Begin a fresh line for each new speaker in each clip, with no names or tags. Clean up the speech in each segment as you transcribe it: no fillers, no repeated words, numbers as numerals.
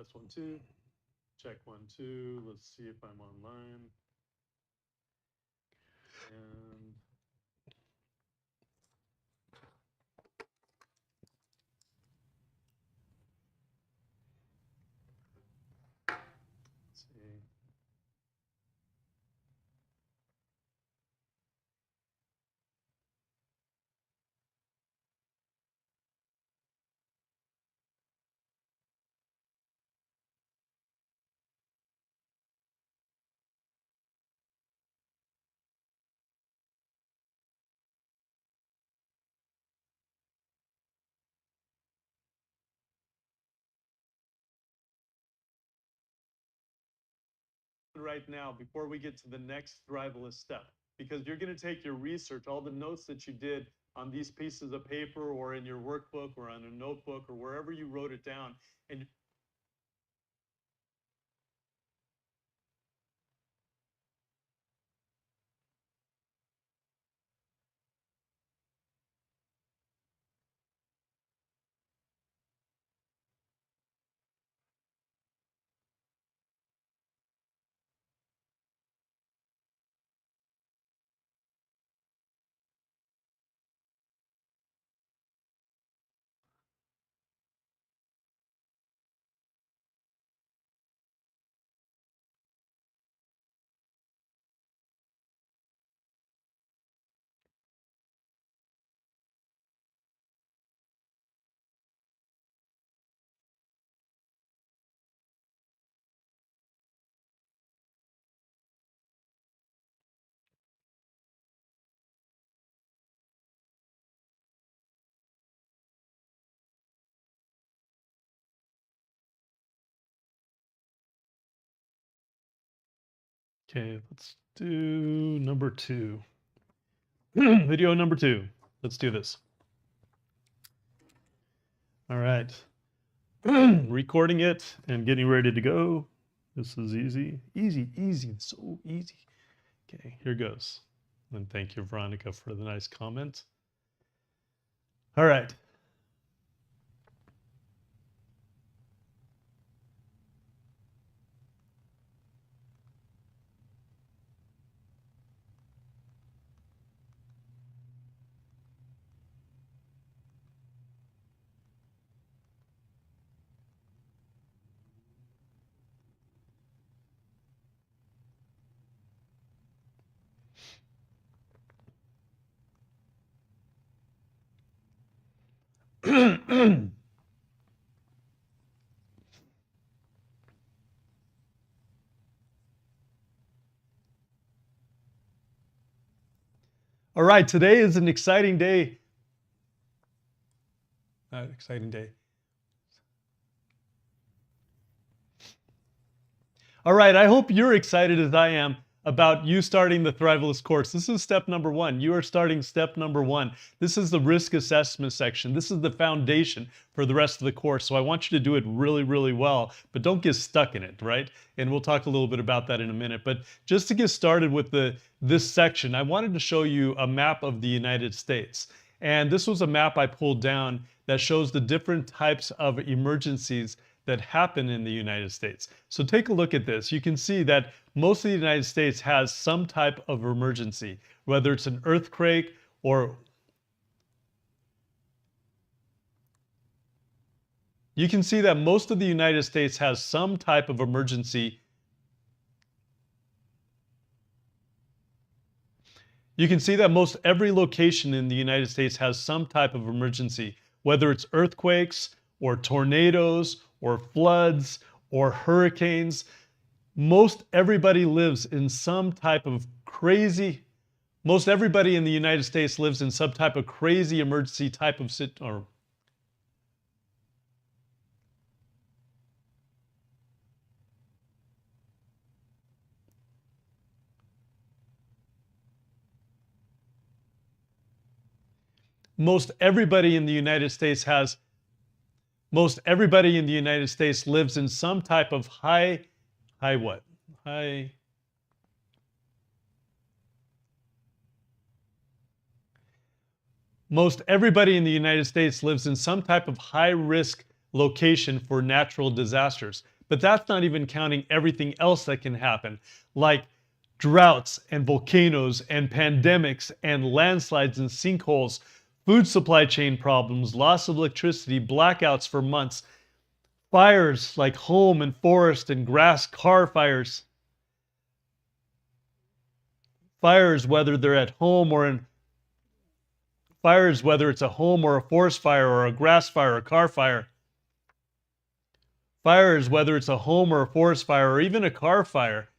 Test 1, 2. Check 1, 2. Let's see if I'm online. And let's see. Right now, before we get to the next thrivalist step, because you're going to take your research, all the notes that you did on these pieces of paper or in your workbook or on a notebook or wherever you wrote it down, and okay, let's do number 2. Video number 2. Let's do this. All right. Recording it and getting ready to go. This is easy. Easy, easy, so easy. Okay, here goes. And thank you, Veronica, for the nice comment. All right. All right, today is an exciting day. Exciting day. All right, I hope you're excited as I am about you starting the Thrivalist course. This is step number 1. You are starting step number 1. This is the risk assessment section. This is the foundation for the rest of the course. So I want you to do it really, really well, but don't get stuck in it, right? And we'll talk a little bit about that in a minute. But just to get started with this section, I wanted to show you a map of the United States. And this was a map I pulled down that shows the different types of emergencies that happen in the United States. So take a look at this. You can see that most of the United States has some type of emergency, whether it's an earthquake or you can see that most of the United States has some type of emergency. You can see that most every location in the United States has some type of emergency, whether it's earthquakes or tornadoes or floods or hurricanes. Most everybody lives in some type of crazy, most everybody in the United States lives in some type of crazy emergency type of situation. Most everybody in the United States has, most everybody in the United States lives in some type of high what? High, most everybody in the United States lives in some type of high risk location for natural disasters. But that's not even counting everything else that can happen, like droughts and volcanoes and pandemics and landslides and sinkholes, food supply chain problems, loss of electricity, blackouts for months, fires like home and forest and grass car fires, fires whether they're at home or in fires whether it's a home or a forest fire or a grass fire or a car fire, fires whether it's a home or a forest fire or even a car fire,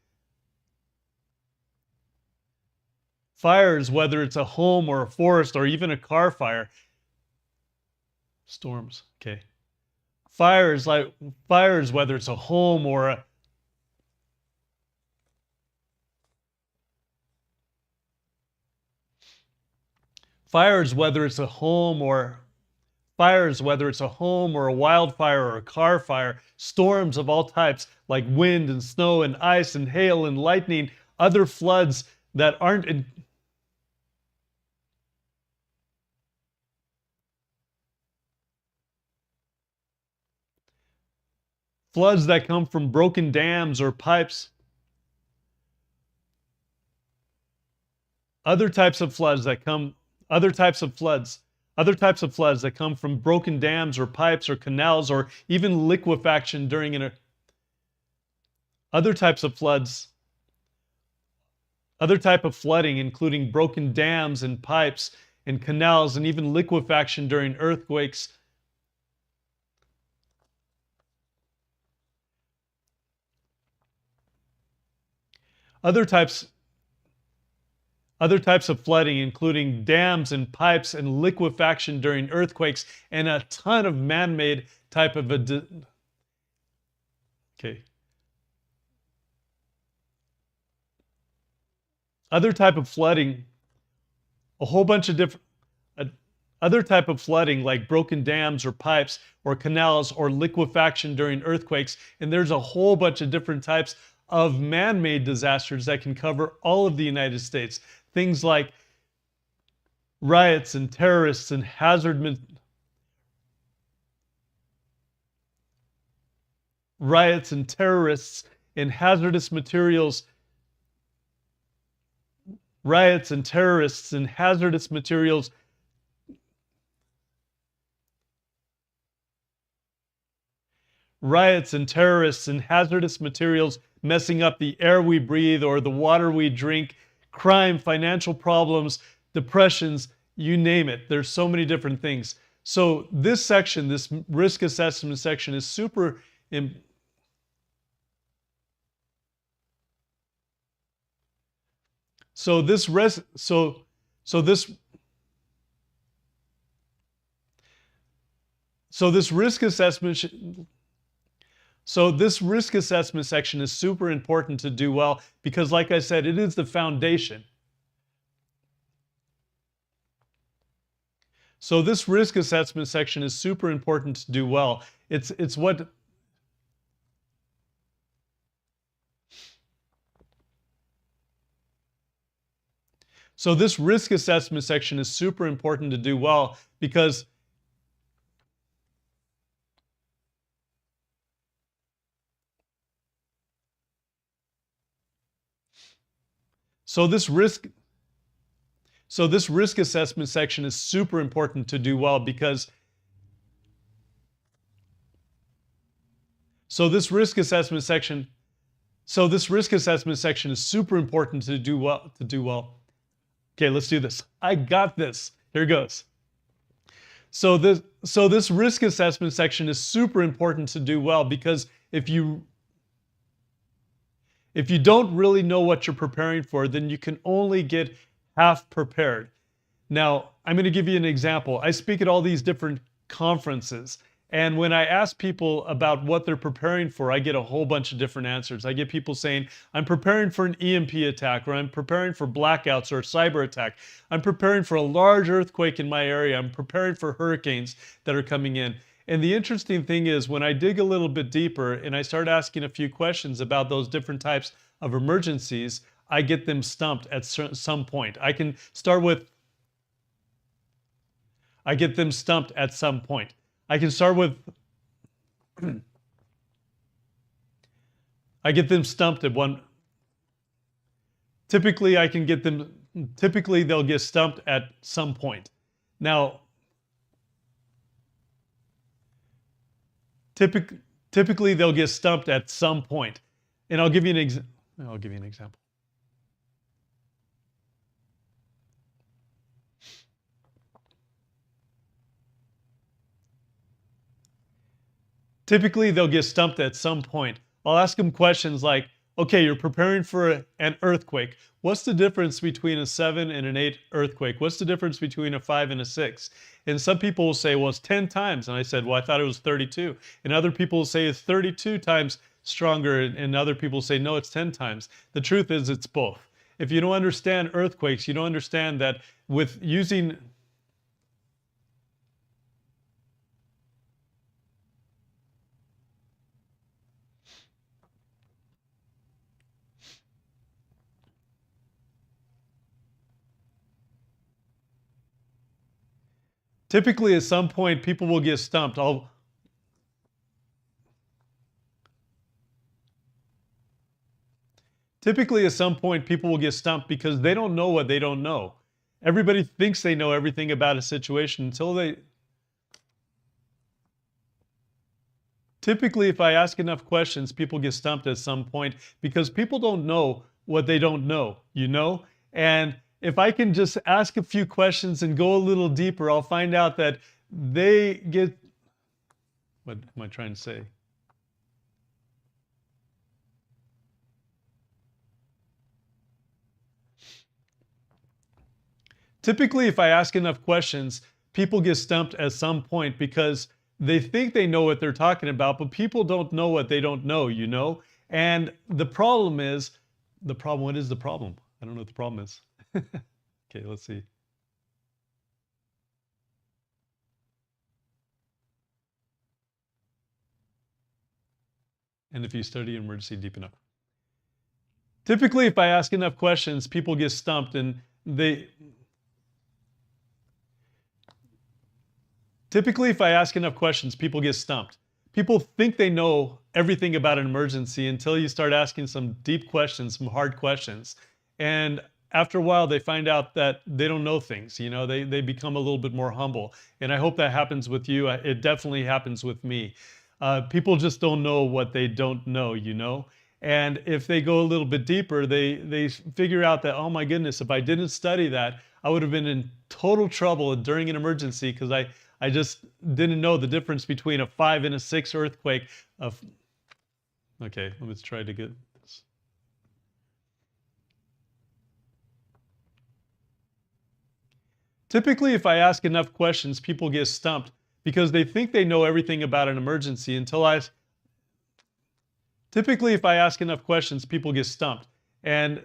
fires whether it's a home or a forest or even a car fire, storms, okay, fires whether it's a home or a fires whether it's a home or fires whether it's a home or a wildfire or a car fire, storms of all types like wind and snow and ice and hail and lightning, other floods that aren't in floods that come from broken dams or pipes, other types of floods that come other types of floods that come from broken dams or pipes or canals or even liquefaction during an other types of floods other type of flooding including broken dams and pipes and canals and even liquefaction during earthquakes, other types of flooding, including dams and pipes and liquefaction during earthquakes, and a ton of man-made type of okay. Other type of flooding, a whole bunch of different, other type of flooding like broken dams or pipes or canals or liquefaction during earthquakes, and there's a whole bunch of different types of man-made disasters that can cover all of the United States. Things like riots and terrorists and hazardous materials, riots and terrorists and hazardous materials, riots and terrorists and hazardous materials messing up the air we breathe or the water we drink, crime, financial problems, depressions, you name it. There's so many different things. So this section, this risk assessment section is super important. So this risk assessment section is super important to do well because, like I said, it is the foundation. So this risk assessment section is super important to do well. It's what So this risk assessment section is super important to do well because this risk assessment section is super important to do well because this risk assessment section is super important to do well. Okay, let's do this. I got this. Here goes. So this risk assessment section is super important to do well because if you don't really know what you're preparing for, then you can only get half prepared. Now, I'm going to give you an example. I speak at all these different conferences, and when I ask people about what they're preparing for, I get a whole bunch of different answers. I get people saying, I'm preparing for an EMP attack, or I'm preparing for blackouts or a cyber attack. I'm preparing for a large earthquake in my area. I'm preparing for hurricanes that are coming in. And the interesting thing is when I dig a little bit deeper and I start asking a few questions about those different types of emergencies, I get them stumped at some point. I get them stumped at some point. I can start with I get them stumped at one. Typically, I can get them. Typically, they'll get stumped at some point. Now, typically they'll get stumped at some point, and I'll give you an I'll give you an example. Typically, they'll get stumped at some point. I'll ask them questions like, okay, you're preparing for an earthquake. What's the difference between a 7 and an 8 earthquake? What's the difference between a 5 and a 6? And some people will say, well, it's 10 times. And I said, well, I thought it was 32. And other people will say it's 32 times stronger. And other people say, no, it's 10 times. The truth is, it's both. If you don't understand earthquakes, you don't understand that with using... Typically, at some point, people will get stumped. Typically, at some point, people will get stumped because they don't know what they don't know. Everybody thinks they know everything about a situation until they... Typically, if I ask enough questions, people get stumped at some point because people don't know what they don't know, you know? And if I can just ask a few questions and go a little deeper, I'll find out that they get... What am I trying to say? Typically, if I ask enough questions, people get stumped at some point because they think they know what they're talking about, but people don't know what they don't know, you know? And the problem is, what is the problem? I don't know what the problem is. Okay, let's see. And if you study emergency deep enough. Typically, if I ask enough questions, people get stumped and Typically, if I ask enough questions, people get stumped. People think they know everything about an emergency until you start asking some deep questions, some hard questions. And after a while, they find out that they don't know things. You know, they become a little bit more humble. And I hope that happens with you. It definitely happens with me. People just don't know what they don't know, you know? And if they go a little bit deeper, they figure out that, oh my goodness, if I didn't study that, I would have been in total trouble during an emergency because I just didn't know the difference between a 5 and a 6 earthquake. Okay, let's try to get this. Typically, if I ask enough questions, people get stumped because they think they know everything about an emergency Typically, if I ask enough questions, people get stumped. And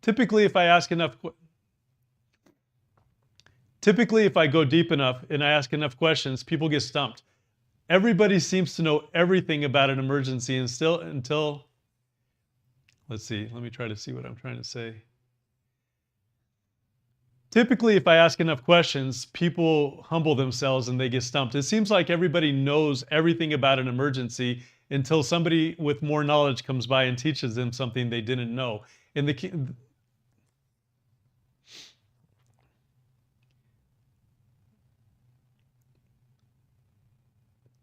typically, if I ask enough Typically, if I go deep enough and I ask enough questions, people get stumped. Everybody seems to know everything about an emergency until, let's see, let me try to see what I'm trying to say. Typically, if I ask enough questions, people humble themselves and they get stumped. It seems like everybody knows everything about an emergency until somebody with more knowledge comes by and teaches them something they didn't know. And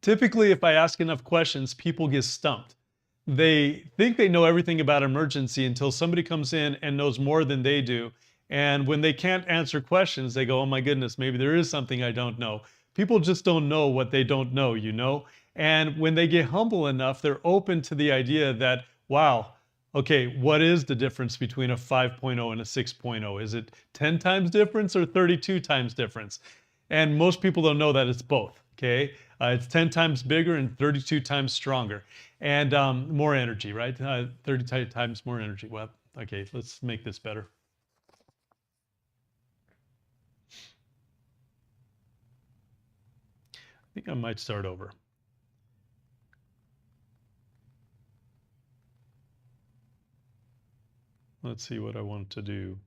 typically, if I ask enough questions, people get stumped. They think they know everything about emergency until somebody comes in and knows more than they do. And when they can't answer questions, they go, oh my goodness, maybe there is something I don't know. People just don't know what they don't know, you know? And when they get humble enough, they're open to the idea that, wow, okay, what is the difference between a 5.0 and a 6.0? Is it 10 times difference or 32 times difference? And most people don't know that it's both, okay? It's 10 times bigger and 32 times stronger. And more energy, right? 30 times more energy. Well, okay, let's make this better. I think I might start over. Let's see what I want to do.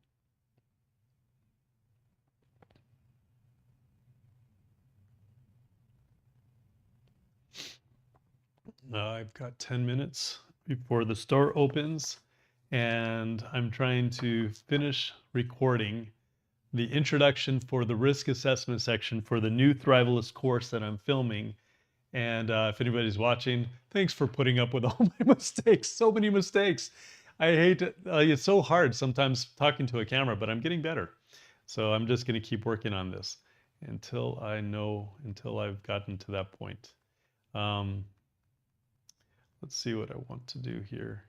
I've got 10 minutes before the store opens, and I'm trying to finish recording the introduction for the risk assessment section for the new Thrivalist course that I'm filming. And if anybody's watching, thanks for putting up with all my mistakes. So many mistakes. I hate it. It's so hard sometimes talking to a camera, but I'm getting better. So I'm just going to keep working on this until I've gotten to that point. Um, let's see what I want to do here.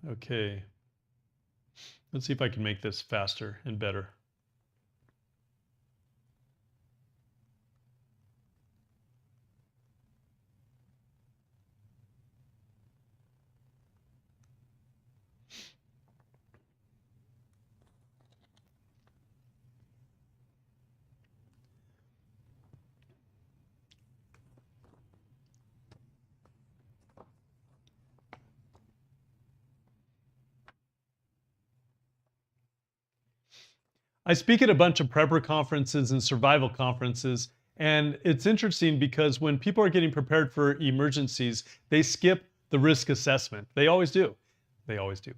Okay. Let's see if I can make this faster and better. I speak at a bunch of prepper conferences and survival conferences, and it's interesting because when people are getting prepared for emergencies, they skip the risk assessment. They always do. They always do.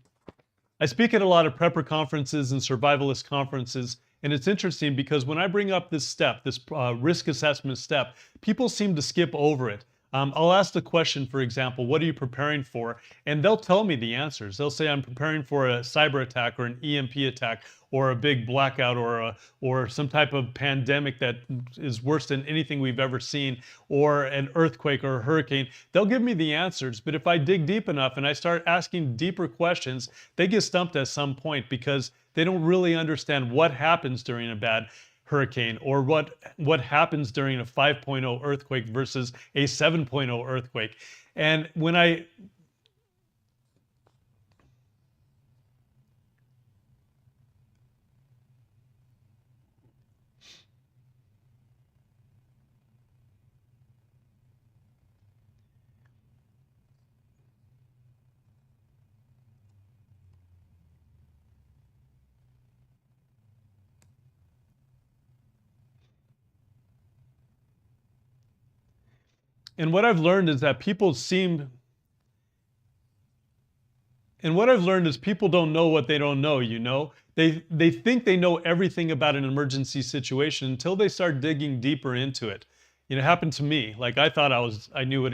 I speak at a lot of prepper conferences and survivalist conferences, and it's interesting because when I bring up this step, this risk assessment step, people seem to skip over it. I'll ask the question, for example, what are you preparing for? And they'll tell me the answers. They'll say, I'm preparing for a cyber attack or an EMP attack or a big blackout or some type of pandemic that is worse than anything we've ever seen, or an earthquake or a hurricane. They'll give me the answers, but if I dig deep enough and I start asking deeper questions, they get stumped at some point because they don't really understand what happens during a bad hurricane or what happens during a 5.0 earthquake versus a 7.0 earthquake. And when I and what I've learned is that people seem and what I've learned is people don't know what they don't know, you know? They think they know everything about an emergency situation until they start digging deeper into it. You know, it happened to me. Like I thought I knew what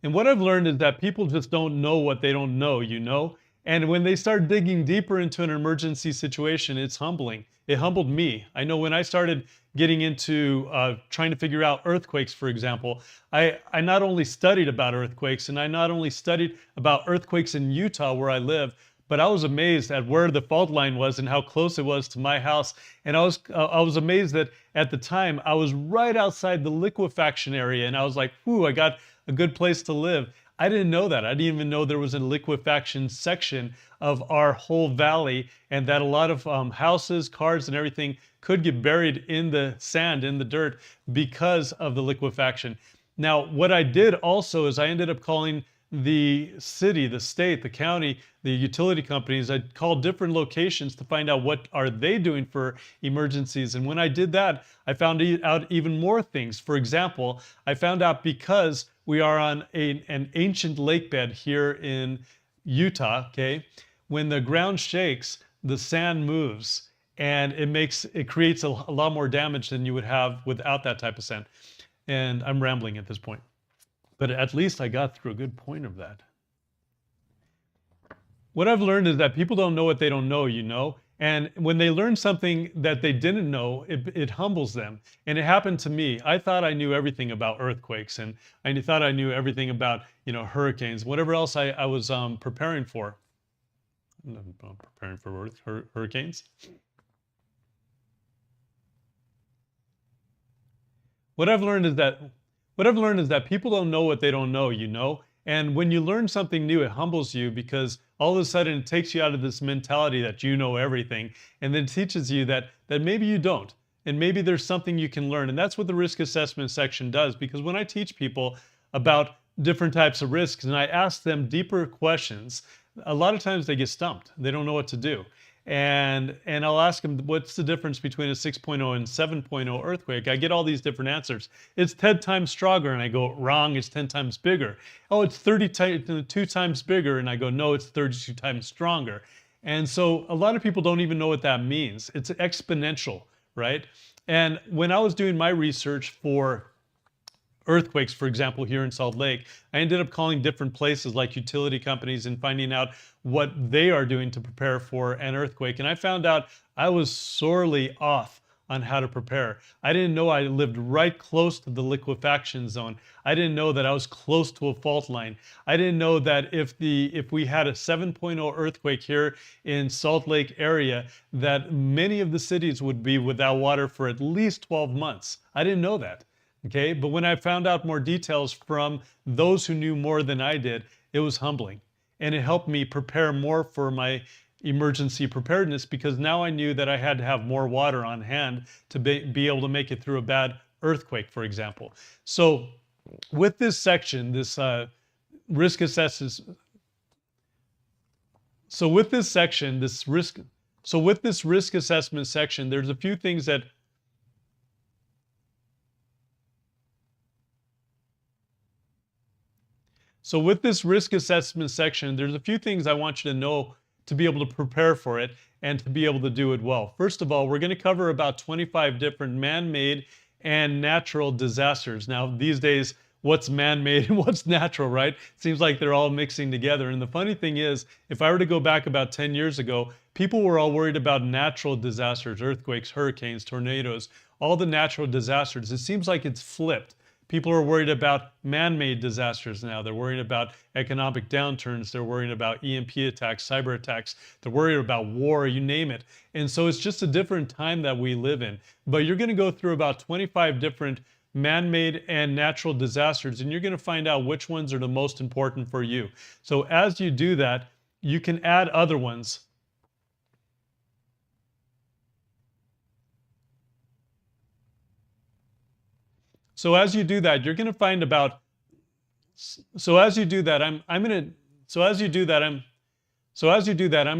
And what I've learned is that people just don't know what they don't know, you know? And when they start digging deeper into an emergency situation, it's humbling. It humbled me. I know when I started getting into trying to figure out earthquakes, for example, I not only studied about earthquakes and I not only studied about earthquakes in Utah where I live, but I was amazed at where the fault line was and how close it was to my house. And I was amazed that at the time I was right outside the liquefaction area, and I was like, "Whew, I got a good place to live." I didn't know that. I didn't even know there was a liquefaction section of our whole valley, and that a lot of houses, cars, and everything could get buried in the sand, in the dirt, because of the liquefaction. Now, what I did also is I ended up calling the city, the state, the county, the utility companies. I called different locations to find out what are they doing for emergencies. And when I did that, I found out even more things. For example, I found out because we are on an ancient lake bed here in Utah, okay, when the ground shakes, the sand moves and it creates a lot more damage than you would have without that type of sand. And I'm rambling at this point. But at least I got through a good point of that. What I've learned is that people don't know what they don't know, you know? And when they learn something that they didn't know, it humbles them. And it happened to me. I thought I knew everything about earthquakes, and I thought I knew everything about, you know, hurricanes, whatever else I was preparing for. I'm preparing for hurricanes. What I've learned is that people don't know what they don't know, you know? And when you learn something new, it humbles you because all of a sudden it takes you out of this mentality that you know everything, and then teaches you that maybe you don't. And maybe there's something you can learn. And that's what the risk assessment section does, because when I teach people, about different types of risks, and I ask them deeper questions, a lot of times they get stumped. They don't know what to do. And I'll ask them, what's the difference between a 6.0 and 7.0 earthquake? I get all these different answers. It's 10 times stronger, and I go, wrong, it's 10 times bigger. Oh, it's 32 times bigger, and I go, no, it's 32 times stronger. And so a lot of people don't even know what that means. It's exponential, right? And when I was doing my research for earthquakes, for example, here in Salt Lake, I ended up calling different places like utility companies and finding out what they are doing to prepare for an earthquake. And I found out I was sorely off on how to prepare. I didn't know I lived right close to the liquefaction zone. I didn't know that I was close to a fault line. I didn't know that if we had a 7.0 earthquake here in Salt Lake area, that many of the cities would be without water for at least 12 months. I didn't know that. Okay, but when I found out more details from those who knew more than I did, it was humbling. And it helped me prepare more for my emergency preparedness, because now I knew that I had to have more water on hand to be able to make it through a bad earthquake, for example. So with this section, this risk assessment, so with this risk assessment section, there's a few things that So with this risk assessment section, there's a few things I want you to know to be able to prepare for it and to be able to do it well. First of all, we're going to cover about 25 different man-made and natural disasters. Now, these days, what's man-made and what's natural, right? Seems like they're all mixing together. And the funny thing is, if I were to go back about 10 years ago, people were all worried about natural disasters, earthquakes, hurricanes, tornadoes, all the natural disasters. It seems like it's flipped. People are worried about man-made disasters now. They're worried about economic downturns. They're worried about EMP attacks, cyber attacks. They're worried about war, you name it. And so it's just a different time that we live in. But you're going to go through about 25 different man-made and natural disasters, and you're going to find out which ones are the most important for you. So as you do that, you can add other ones. So as you do that, you're going to find about, so as you do that, I'm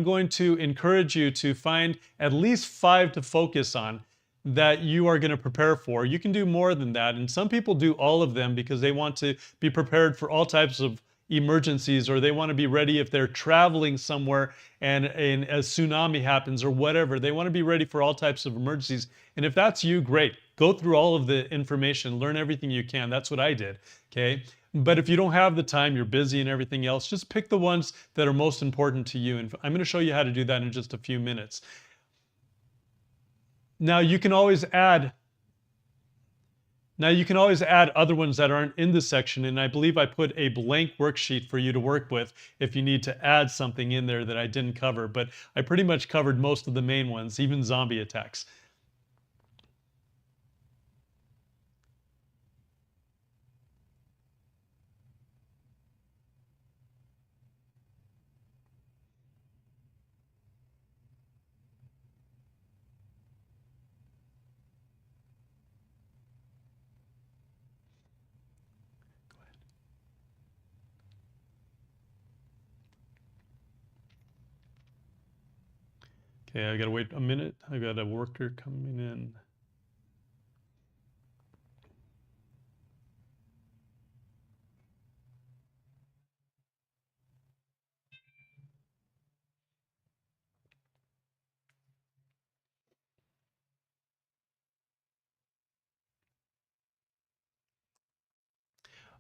going to encourage you to find at least 5 to focus on that you are going to prepare for. You can do more than that. And some people do all of them because they want to be prepared for all types of emergencies, or they want to be ready if they're traveling somewhere and a tsunami happens or whatever. They want to be ready for all types of emergencies. And if that's you, great. Go through all of the information, learn everything you can. That's what I did, okay? But if you don't have the time, you're busy and everything else, just pick the ones that are most important to you. And I'm going to show you how to do that in just a few minutes. Now you can always add other ones that aren't in this section, and I believe I put a blank worksheet for you to work with if you need to add something in there that I didn't cover, but I pretty much covered most of the main ones, even zombie attacks. Okay, I gotta wait a minute. I got a worker coming in.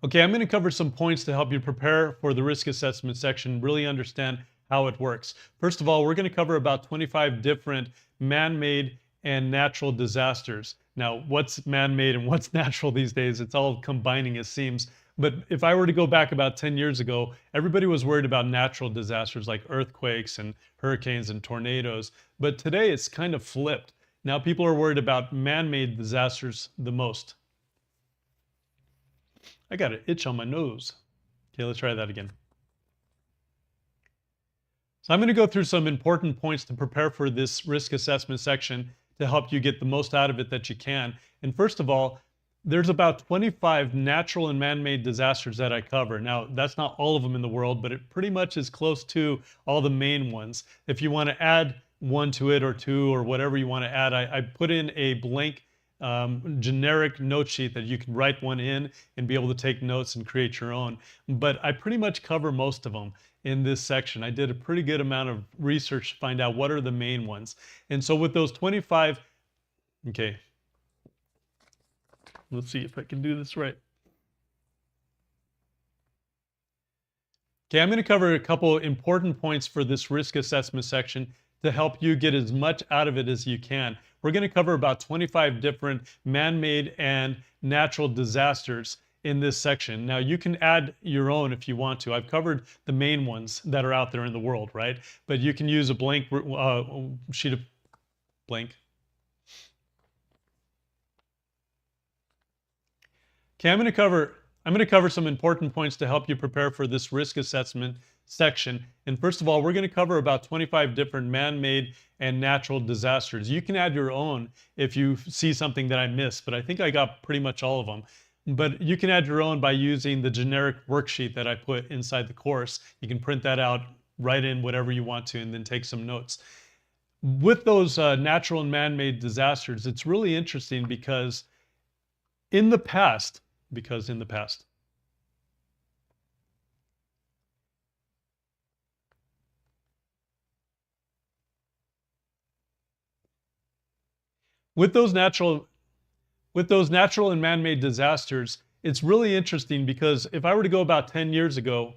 Okay, I'm going to cover some points to help you prepare for the risk assessment section, really understand how it works. First of all, we're going to cover about 25 different man-made and natural disasters. Now, what's man-made and what's natural these days? It's all combining, it seems. But if I were to go back about 10 years ago, everybody was worried about natural disasters like earthquakes and hurricanes and tornadoes. But today it's kind of flipped. Now people are worried about man-made disasters the most. I got an itch on my nose. Okay, let's try that again. So I'm going to go through some important points to prepare for this risk assessment section to help you get the most out of it that you can. And first of all, There's about 25 natural and man-made disasters that I cover. Now, that's not all of them in the world, but it pretty much is close to all the main ones. If you want to add one to it or two or whatever you want to add, I put in a blank generic note sheet that you can write one in and be able to take notes and create your own. But I pretty much cover most of them in this section. I did a pretty good amount of research to find out what are the main ones. And so with those 25, okay, let's see if I can do this right. Okay, I'm going to cover a couple important points for this risk assessment section to help you get as much out of it as you can. We're going to cover about 25 different man-made and natural disasters in this section. Now, you can add your own if you want to. I've covered the main ones that are out there in the world, right? But you can use a blank sheet of blank. Okay, I'm going to cover some important points to help you prepare for this risk assessment section. And first of all, we're going to cover about 25 different man-made and natural disasters. You can add your own if you see something that I missed, but I think I got pretty much all of them. But you can add your own by using the generic worksheet that I put inside the course. You can print that out, write in whatever you want to, and then take some notes. With those natural and man-made disasters, it's really interesting because in the past, with those natural and man-made disasters, it's really interesting because if I were to go about 10 years ago,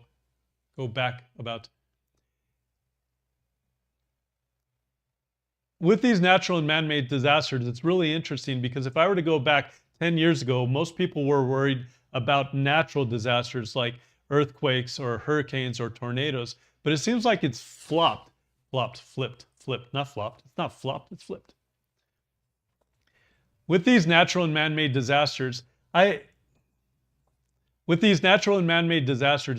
with these natural and man-made disasters, it's really interesting because if I were to go back 10 years ago, most people were worried about natural disasters like earthquakes or hurricanes or tornadoes, but it seems like it's flipped, not flopped. It's not flopped, it's flipped. With these natural and man-made disasters,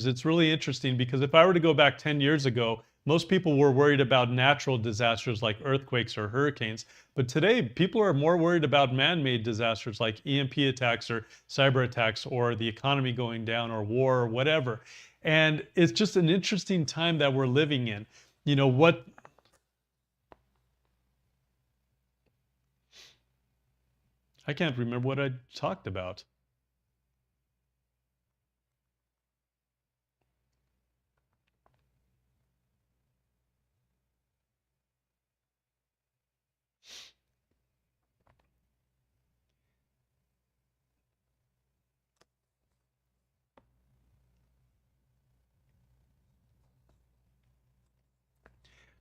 it's really interesting because if I were to go back 10 years ago, most people were worried about natural disasters like earthquakes or hurricanes. But today, people are more worried about man-made disasters like EMP attacks or cyber attacks or the economy going down or war or whatever. And it's just an interesting time that we're living in. You know, I can't remember what I talked about.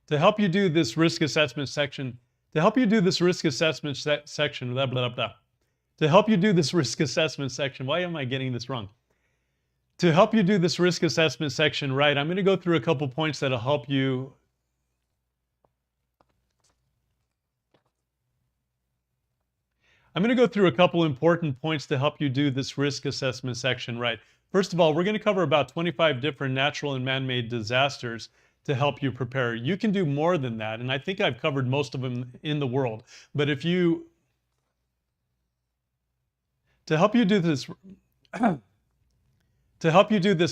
To help you do this risk assessment section, blah, blah, blah. To help you do this risk assessment section, why am I getting this wrong? To help you do this risk assessment section right, I'm going to go through a couple points that'll help you. I'm going to go through a couple important points to help you do this risk assessment section right. First of all, we're going to cover about 25 different natural and man-made disasters to help you prepare. You can do more than that, and I think I've covered most of them in the world. But if you, to help you do this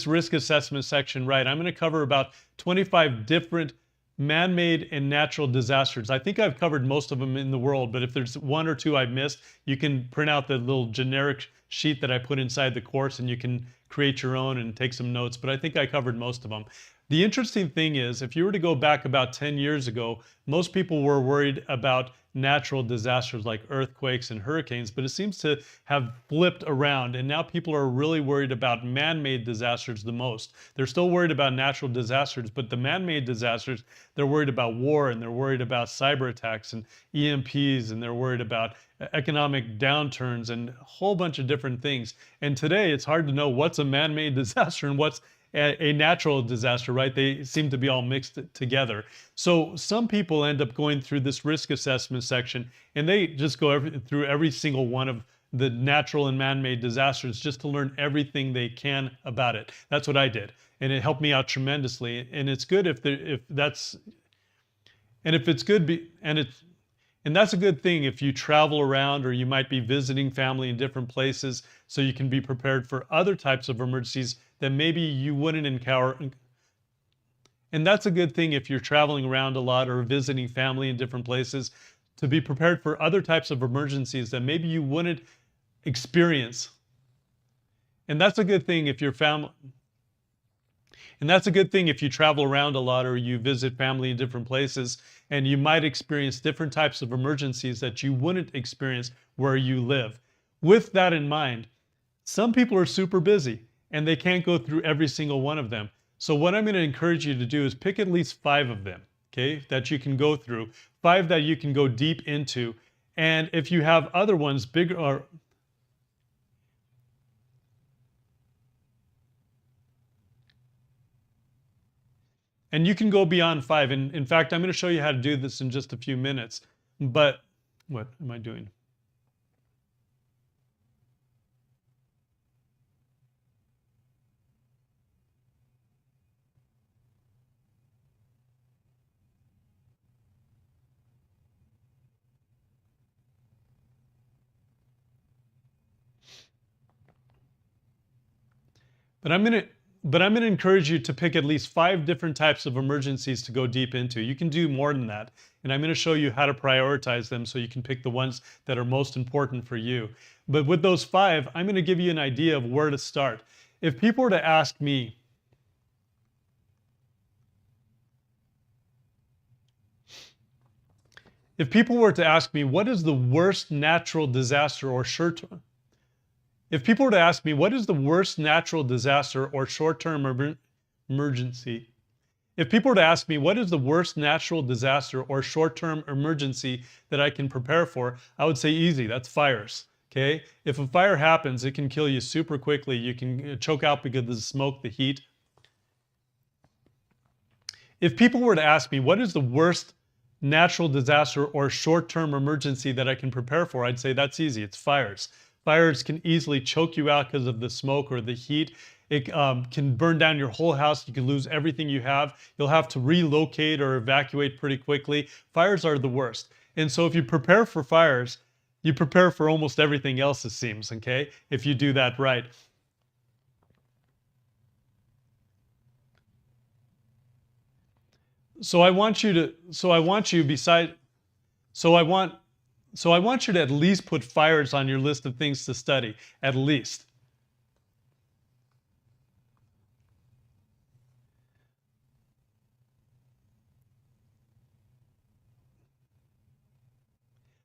risk assessment section right, I'm going to cover about 25 different man-made and natural disasters. I think I've covered most of them in the world, but if there's one or two I've missed, you can print out the little generic sheet that I put inside the course and you can create your own and take some notes, but I think I covered most of them. The interesting thing is, if you were to go back about 10 years ago, most people were worried about natural disasters like earthquakes and hurricanes, but it seems to have flipped around, and now people are really worried about man-made disasters the most. They're still worried about natural disasters, but the man-made disasters, they're worried about war, and they're worried about cyber attacks and EMPs, and they're worried about economic downturns and a whole bunch of different things. And today, it's hard to know what's a man-made disaster and what's a natural disaster, right? They seem to be all mixed together. So some people end up going through this risk assessment section and they just go through every single one of the natural and man-made disasters just to learn everything they can about it. That's what I did. And it helped me out tremendously. And it's good if And that's a good thing if you travel around or you might be visiting family in different places so you can be prepared for other types of emergencies that maybe you wouldn't encounter. And that's a good thing if you're traveling around a lot or visiting family in different places to be prepared for other types of emergencies that maybe you wouldn't experience. And that's a good thing if your family. And that's a good thing if you travel around a lot or you visit family in different places and you might experience different types of emergencies that you wouldn't experience where you live. With that in mind, some people are super busy and they can't go through every single one of them. So what I'm going to encourage you to do is pick at least 5 of them, okay, that you can go through, 5 that you can go deep into. And if you have other ones, bigger or and you can go beyond 5. And in fact, I'm going to show you how to do this in just a few minutes. But what am I doing? But I'm going to encourage you to pick at least 5 different types of emergencies to go deep into. You can do more than that. And I'm going to show you how to prioritize them so you can pick the ones that are most important for you. But with those 5, I'm going to give you an idea of where to start. If people were to ask me, what is the worst natural disaster or short-term emergency? If people were to ask me, what is the worst natural disaster or short-term emergency that I can prepare for, I would say easy, that's fires. Okay? If a fire happens, it can kill you super quickly. You can choke out because of the smoke, the heat. If people were to ask me, what is the worst natural disaster or short-term emergency that I can prepare for, I'd say that's easy, it's fires. Fires can easily choke you out because of the smoke or the heat. It can burn down your whole house. You can lose everything you have. You'll have to relocate or evacuate pretty quickly. Fires are the worst. And so if you prepare for fires, you prepare for almost everything else, it seems, okay? If you do that right. So I want you to at least put fires on your list of things to study, at least.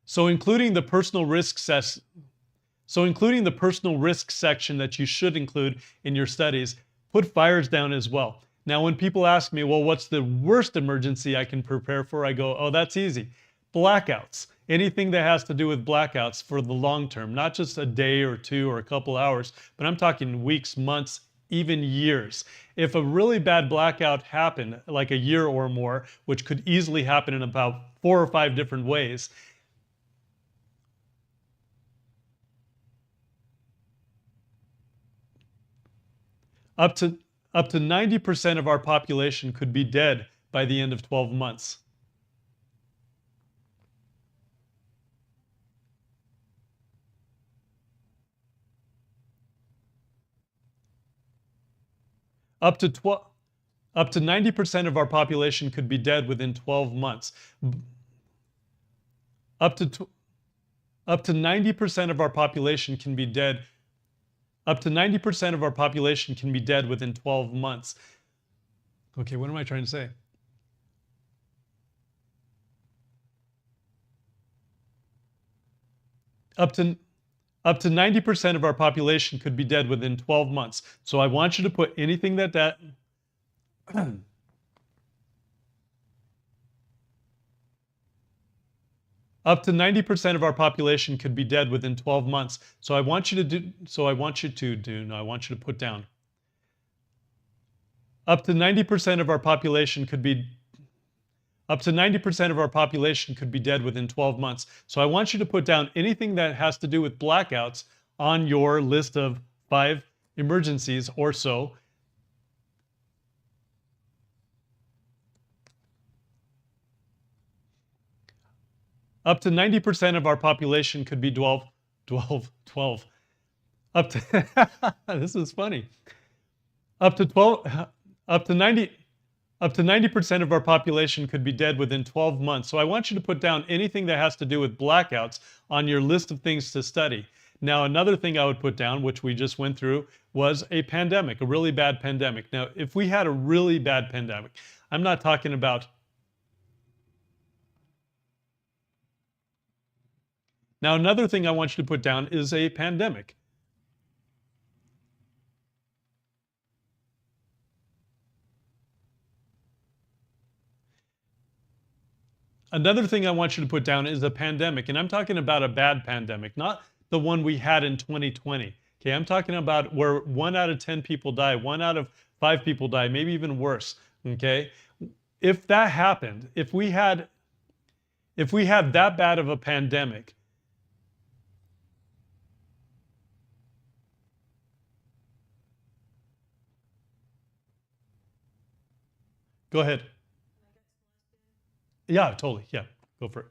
So including the personal risk section that you should include in your studies, put fires down as well. Now, when people ask me, well, what's the worst emergency I can prepare for? I go, oh, that's easy. Blackouts. Anything that has to do with blackouts for the long term, not just a day or 2 or a couple hours, but I'm talking weeks, months, even years. If a really bad blackout happened, like a year or more, which could easily happen in about 4 or 5 different ways, up to 90% of our population could be dead by the end of 12 months. Up to 90% of our population could be dead within 12 months. Up to 90% of our population can be dead. Up to 90% of our population can be dead within 12 months. Okay, what am I trying to say? Up to 90% of our population could be dead within 12 months. So I want you to put anything that up to 90% of our population could be dead within 12 months. So I want you to put down. Up to 90% of our population could be dead within 12 months. So I want you to put down anything that has to do with blackouts on your list of 5 emergencies or so. Up to 90% of our population could be 12. Up to, this is funny. Up to 12, up to 90, Up to 90% of our population could be dead within 12 months. So I want you to put down anything that has to do with blackouts on your list of things to study. Now, another thing I would put down, which we just went through, was a pandemic, a really bad pandemic. Now, if we had a really bad pandemic, I'm not talking about. Now, another thing I want you to put down is a pandemic. Another thing I want you to put down is a pandemic, and I'm talking about a bad pandemic, not the one we had in 2020. Okay, I'm talking about where 1 out of 10 people die, 1 out of 5 people die, maybe even worse. Okay, if that happened, if we had that bad of a pandemic, go ahead. Yeah, totally. Yeah, go for it.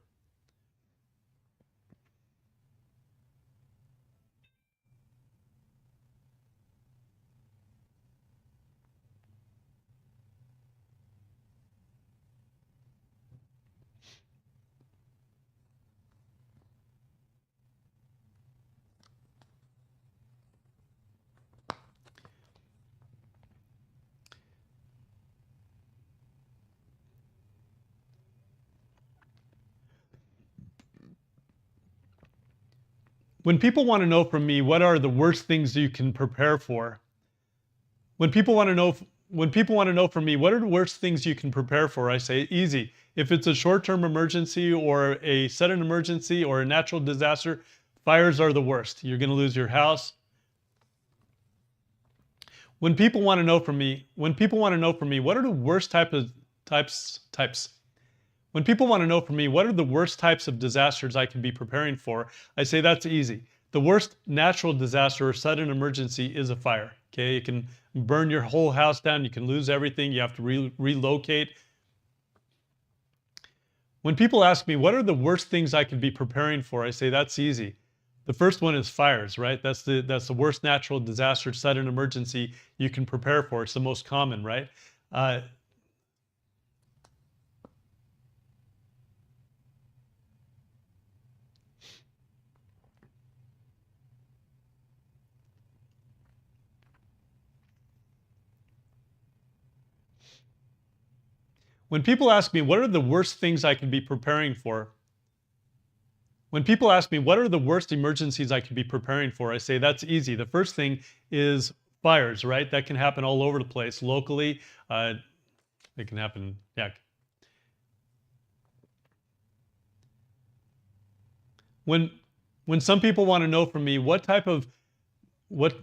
When people want to know from me what are the worst things you can prepare for, when people want to know when people want to know from me what are the worst things you can prepare for, I say easy. If it's a short-term emergency or a sudden emergency or a natural disaster, fires are the worst. You're going to lose your house. When people want to know from me what are the worst types. When people want to know from me what are the worst types of disasters I can be preparing for, I say that's easy. The worst natural disaster or sudden emergency is a fire. Okay, it can burn your whole house down. You can lose everything. You have to relocate. When people ask me what are the worst things I can be preparing for, I say that's easy. The first one is fires, right? That's the worst natural disaster, sudden emergency you can prepare for. It's the most common, right? When people ask me what are the worst things I can be preparing for, when people ask me what are the worst emergencies I could be preparing for, I say that's easy. The first thing is fires, right? That can happen all over the place. Locally, it can happen, yeah. When when some people want to know from me what type of what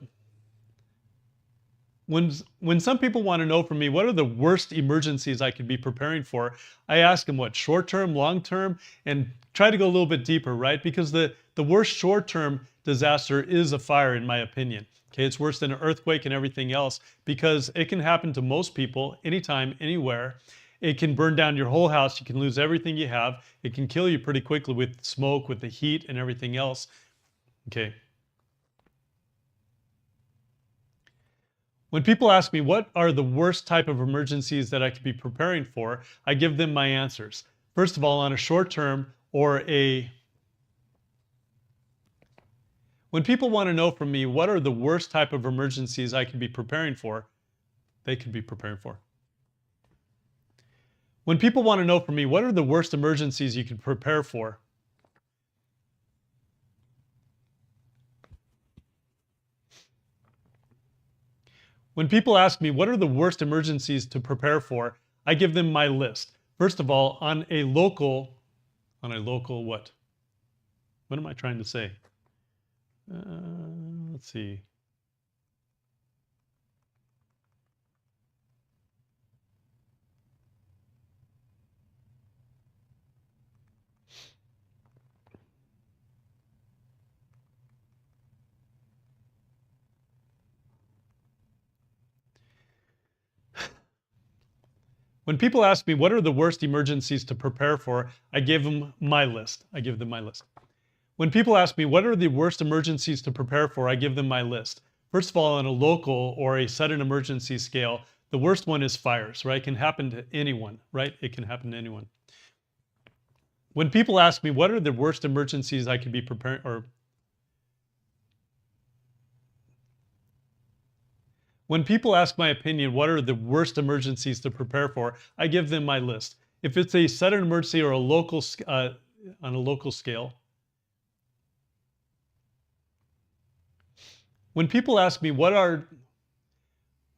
when some people want to know from me what are the worst emergencies I could be preparing for, I ask them what short term, long term, and try to go a little bit deeper, right? Because the worst short term disaster is a fire, in my opinion. Okay, it's worse than an earthquake and everything else because it can happen to most people anytime, anywhere. It can burn down your whole house. You can lose everything you have. It can kill you pretty quickly with smoke, with the heat, and everything else. Okay. When people ask me what are the worst type of emergencies that I could be preparing for, I give them my answers. First of all, on a short term or a when people want to know from me what are the worst type of emergencies I could be preparing for, they could be preparing for. When people want to know from me what are the worst emergencies you can prepare for, when people ask me what are the worst emergencies to prepare for, I give them my list. First of all, on a local what? What am I trying to say? Let's see. When people ask me what are the worst emergencies to prepare for, I give them my list. When people ask me what are the worst emergencies to prepare for, I give them my list. First of all, on a local or a sudden emergency scale, the worst one is fires, right? It can happen to anyone, right? It can happen to anyone. When people ask me what are the worst emergencies I could be preparing, or when people ask my opinion, what are the worst emergencies to prepare for, I give them my list. If it's a sudden emergency or a local, on a local scale, when people ask me what are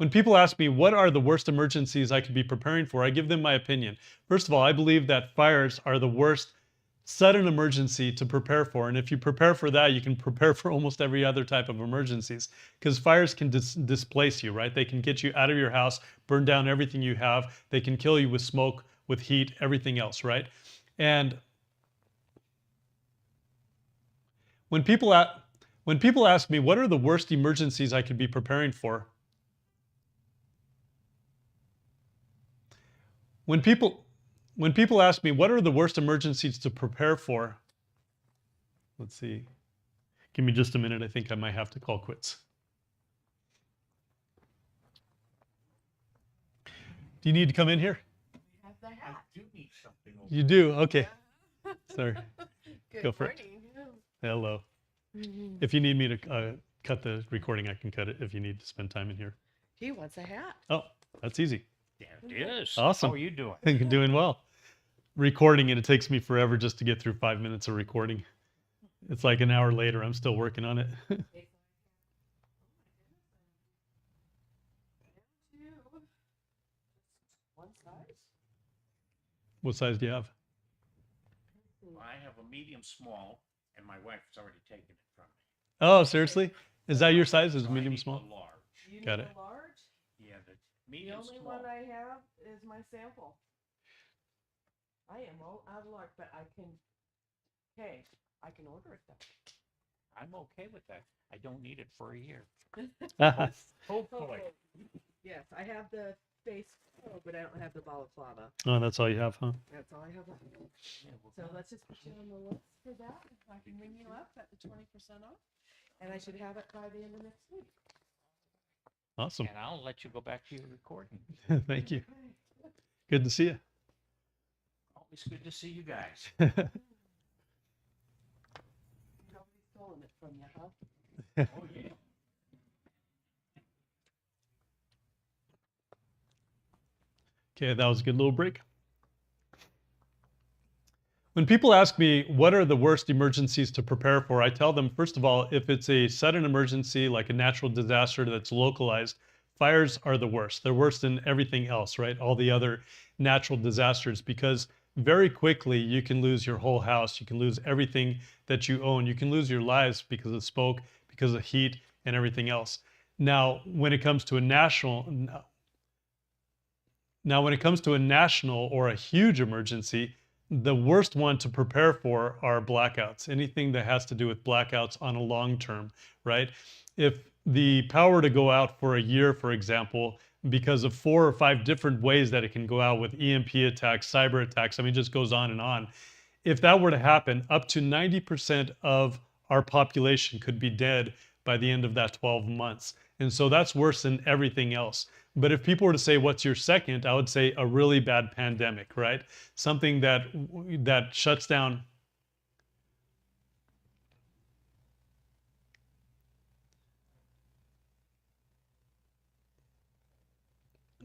the worst emergencies I could be preparing for, I give them my opinion. First of all, I believe that fires are the worst sudden emergency to prepare for. And if you prepare for that, you can prepare for almost every other type of emergencies, because fires can displace you, right? They can get you out of your house, burn down everything you have. They can kill you with smoke, with heat, everything else, right? And when people ask me what are the worst emergencies I could be preparing for, when people ask me what are the worst emergencies to prepare for, let's see. Give me just a minute. I think I might have to call quits. Do you need to come in here?
I have the hat.
I do need something.
You do? Okay. Sorry.
Good
Go for it.
morning.
Hello. If you need me to cut the recording, I can cut it if you need to spend time in here.
He wants a hat.
Oh, that's easy.
There it is.
Awesome.
How are you doing?
I'm doing well. Recording it takes me forever just to get through 5 minutes of recording. It's like an hour later. I'm still working on it.
One size?
What size do you have?
I have a medium small, and my wife's already taken it from me.
Oh, seriously? Is that your size? Is
So I
medium
need
small?
a large.
You
Got
need
it.
a large?
Yeah, the
The
medium
only
small.
one I have is my sample. I am all out of large, but I can order it though.
I'm okay with that. I don't need it for a year.
Hopefully. Yes, I have the face, but I don't have the balaclava.
Oh, that's all you have, huh?
That's all I have left.
Yeah, well,
So let's just put you on the list for that. If I can ring you up at the 20% off. And I should have it by the end of next week.
Awesome.
and I'll let you go back to your recording.
Thank you. Good to see you.
Always good to see you guys.
Nobody's stolen it from you, huh?
Oh, yeah.
Okay, that was a good little break. When people ask me what are the worst emergencies to prepare for, I tell them, first of all, if it's a sudden emergency like a natural disaster that's localized, fires are the worst. They're worse than everything else, right? All the other natural disasters, because very quickly you can lose your whole house. You can lose everything that you own. You can lose your lives because of smoke, because of heat, and everything else. Now, when it comes to a national or a huge emergency, the worst one to prepare for are blackouts. Anything that has to do with blackouts on a long term, right? If the power to go out for a year, for example, because of 4 or 5 different ways that it can go out with EMP attacks, cyber attacks, I mean, it just goes on and on. If that were to happen, up to 90% of our population could be dead by the end of that 12 months. And so that's worse than everything else. But if people were to say, what's your second? I would say a really bad pandemic, right? Something that shuts down.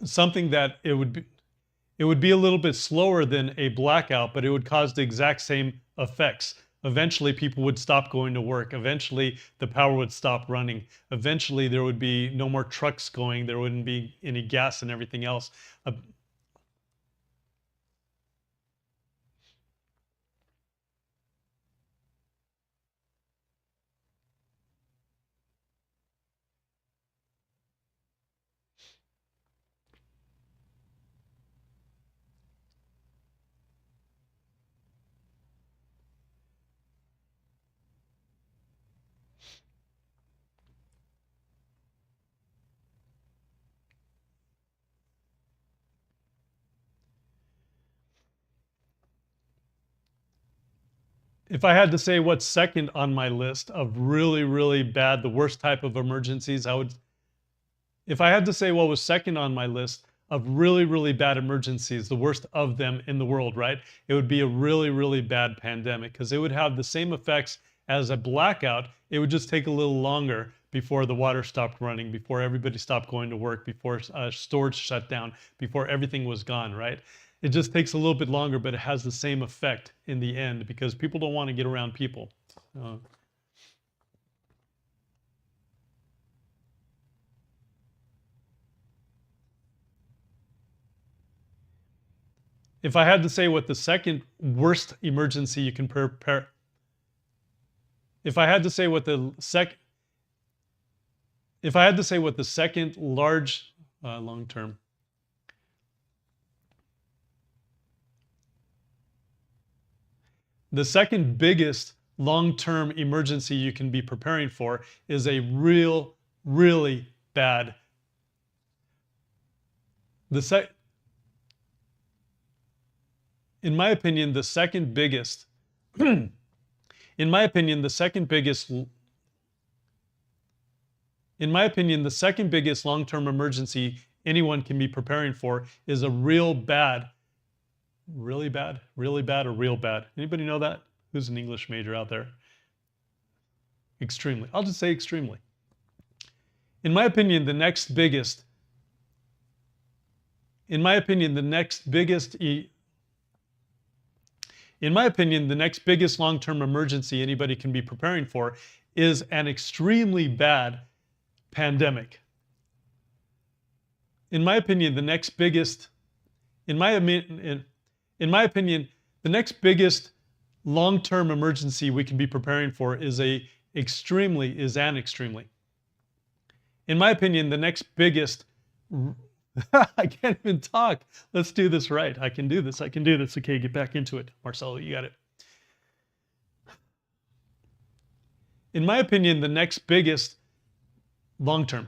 Something that it would be a little bit slower than a blackout, but it would cause the exact same effects. Eventually, people would stop going to work. Eventually, the power would stop running. Eventually, there would be no more trucks going. There wouldn't be any gas and everything else. If I had to say what's second on my list of really, really bad, the worst type of emergencies, if I had to say what was second on my list of really, really bad emergencies, the worst of them in the world, right? It would be a really, really bad pandemic because it would have the same effects as a blackout. It would just take a little longer before the water stopped running, before everybody stopped going to work, before stores shut down, before everything was gone, right? It just takes a little bit longer, but it has the same effect in the end because people don't want to get around people. If I had to say what the second worst emergency you can prepare, if I had to say what the second large long term, the second biggest long-term emergency you can be preparing for is a really bad. In my opinion, the second biggest long-term emergency anyone can be preparing for is a really bad, or real bad. Anybody know that? Who's an English major out there? Extremely. I'll just say extremely. In my opinion, the next biggest long-term emergency anybody can be preparing for is an extremely bad pandemic. In my opinion, the next biggest long-term emergency we can be preparing for is an extremely. In my opinion, the next biggest I can't even talk. Let's do this right. I can do this. Okay, get back into it. Marcelo, you got it. In my opinion, the next biggest long-term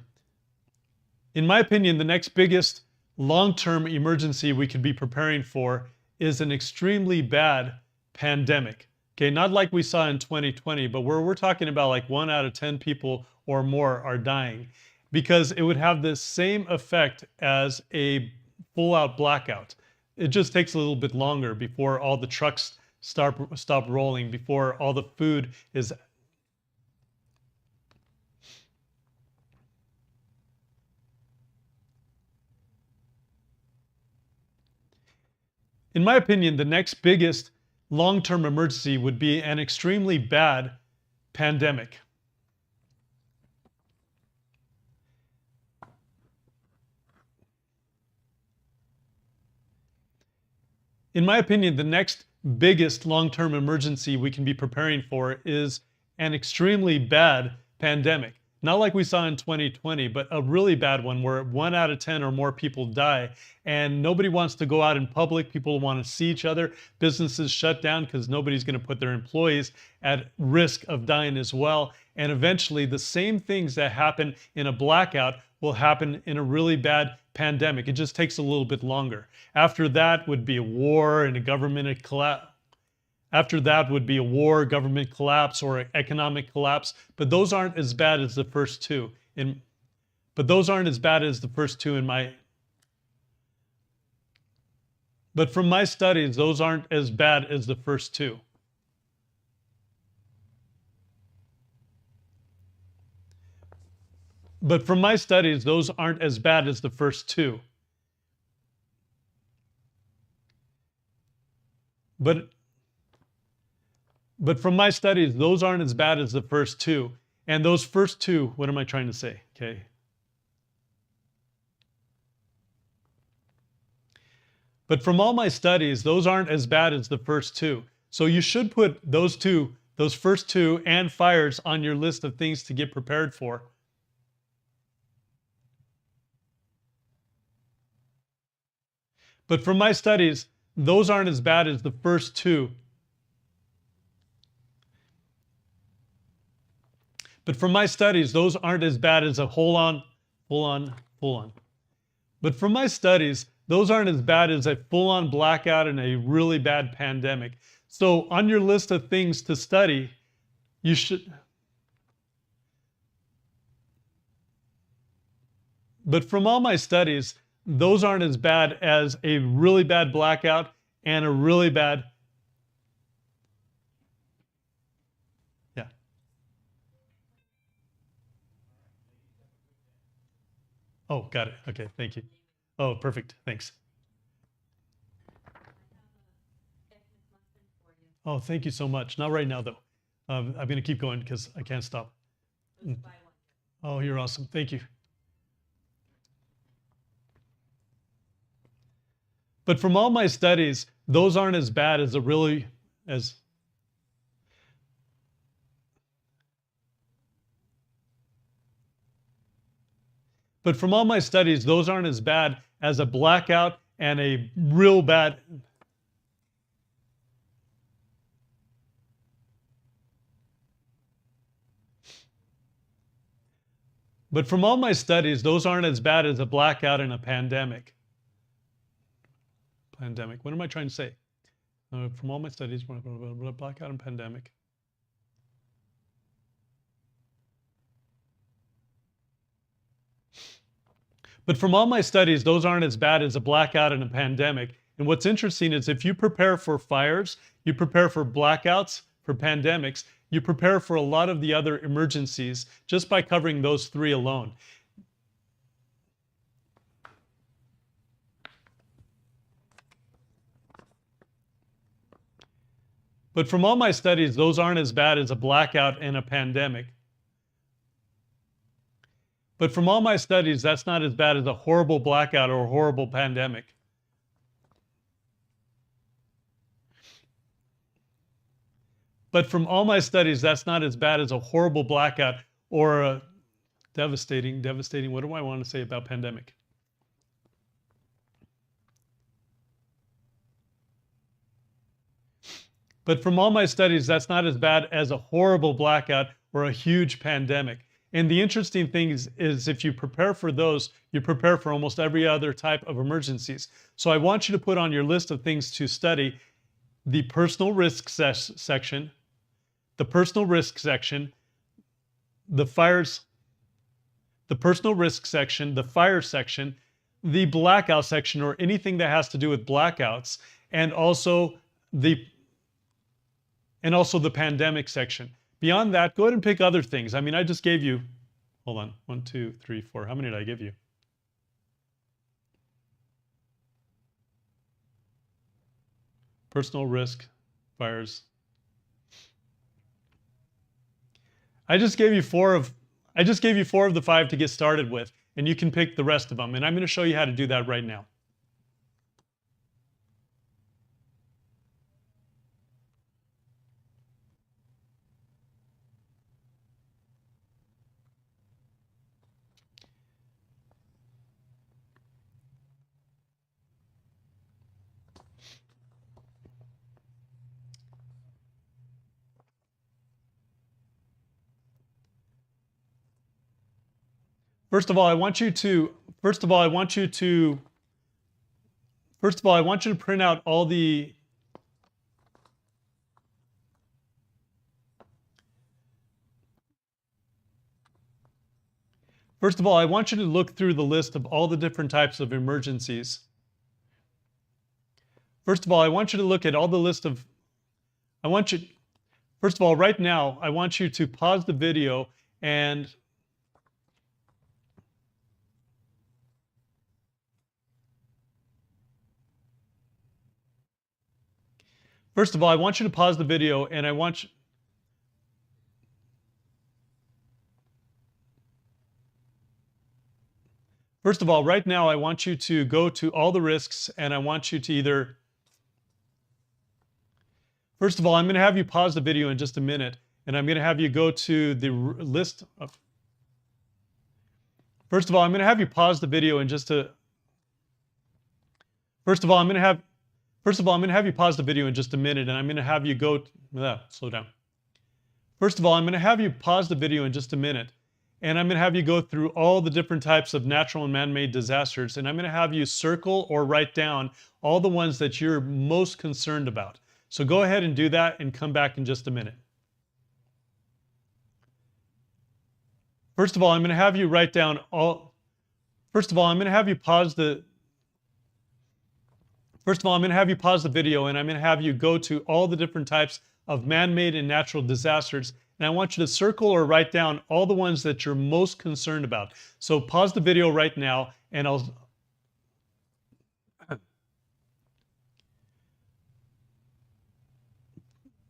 emergency we could be preparing for is an extremely bad pandemic. Okay, not like we saw in 2020, but we're talking about like 1 out of 10 people or more are dying, because it would have the same effect as a full-out blackout. It just takes a little bit longer before all the trucks stop rolling, before all the food is. In my opinion, the next biggest long-term emergency would be an extremely bad pandemic. In my opinion, the next biggest long-term emergency we can be preparing for is an extremely bad pandemic. Not like we saw in 2020, but a really bad one where 1 out of 10 or more people die and nobody wants to go out in public. People want to see each other. Businesses shut down because nobody's going to put their employees at risk of dying as well. And eventually the same things that happen in a blackout will happen in a really bad pandemic. It just takes a little bit longer. After that would be a war and a government collapse. After that would be a war, government collapse, or economic collapse. But those aren't as bad as the first two. But from my studies, those aren't as bad as the first two. But from my studies, those aren't as bad as the first two. But from my studies, those aren't as bad as the first two. And those first two, what am I trying to say? Okay. But from all my studies, those aren't as bad as the first two. So you should put those first two and fires on your list of things to get prepared for. But from my studies, those aren't as bad as the first two. But from my studies, those aren't as bad as a hold on. But from my studies, those aren't as bad as a full-on blackout and a really bad pandemic. So on your list of things to study, you should, but from all my studies, those aren't as bad as a really bad blackout and a really bad, yeah. Oh, got it. Okay, thank you. Oh, perfect. Thanks. Oh, thank you so much. Not right now, though. I'm going to keep going because I can't stop. Oh, you're awesome. Thank you. But from all my studies, those aren't as bad as But from all my studies, those aren't as bad as a blackout and a real bad. But from all my studies, those aren't as bad as a blackout and a pandemic. Pandemic. What am I trying to say? From all my studies, blackout and pandemic. But from all my studies, those aren't as bad as a blackout and a pandemic. And what's interesting is if you prepare for fires, you prepare for blackouts, for pandemics, you prepare for a lot of the other emergencies just by covering those three alone. But from all my studies, those aren't as bad as a blackout and a pandemic. But from all my studies, that's not as bad as a horrible blackout or a horrible pandemic. But from all my studies, that's not as bad as a horrible blackout or a devastating, what do I want to say about pandemic? But from all my studies, that's not as bad as a horrible blackout or a huge pandemic. And the interesting thing is if you prepare for those, you prepare for almost every other type of emergencies. So I want you to put on your list of things to study the personal risk section, the personal risk section, the fires, the personal risk section, the fire section, the blackout section, or anything that has to do with blackouts, and also the pandemic section. Beyond that, go ahead and pick other things. I mean, I just gave you, hold on, 1, 2, 3, 4. How many did I give you? Personal risk, fires. I just gave you four of the 5 to get started with, and you can pick the rest of them. And I'm going to show you how to do that right now. First of all, I want you to print out all the First of all, I want you to look through the list of all the different types of emergencies. First of all, I want you to look at all the list of First of all, right now, I want you to pause the video and First of all, I want you to pause the video and I want you... First of all, right now, I want you to go to all the risks and I want you to either... First of all, I'm going to have you pause the video in just a minute and I'm going to have you go to the list of... First of all, I'm going to have you pause the video in just a... First of all, I'm going to have you pause the video in just a minute and I'm going to have you go... slow down. First of all, I'm going to have you pause the video in just a minute and I'm going to have you go through all the different types of natural and man-made disasters and I'm going to have you circle or write down all the ones that you're most concerned about. So go ahead and do that and come back in just a minute. First of all, I'm going to have you write down all. First of all, I'm going to have you pause the. First of all, I'm going to have you pause the video and I'm going to have you go to all the different types of man-made and natural disasters. And I want you to circle or write down all the ones that you're most concerned about. So pause the video right now and I'll.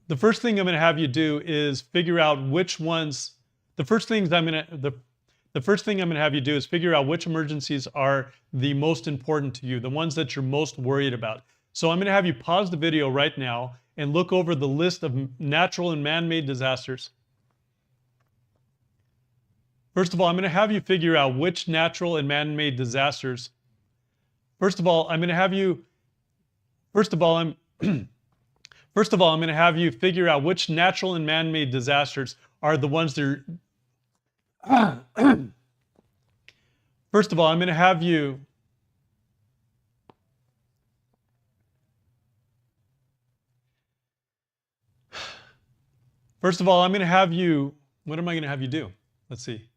The first thing I'm going to have you do is figure out which ones. The first thing I'm going to have you do is figure out which emergencies are the most important to you, the ones that you're most worried about. So I'm going to have you pause the video right now and look over the list of natural and man-made disasters. First of all, I'm going to have you figure out which natural and man-made disasters. First of all, I'm going to have you figure out which natural and man-made disasters are the ones that are. First of all, I'm going to have you. First of all, I'm going to have you. What am I going to have you do? Let's see.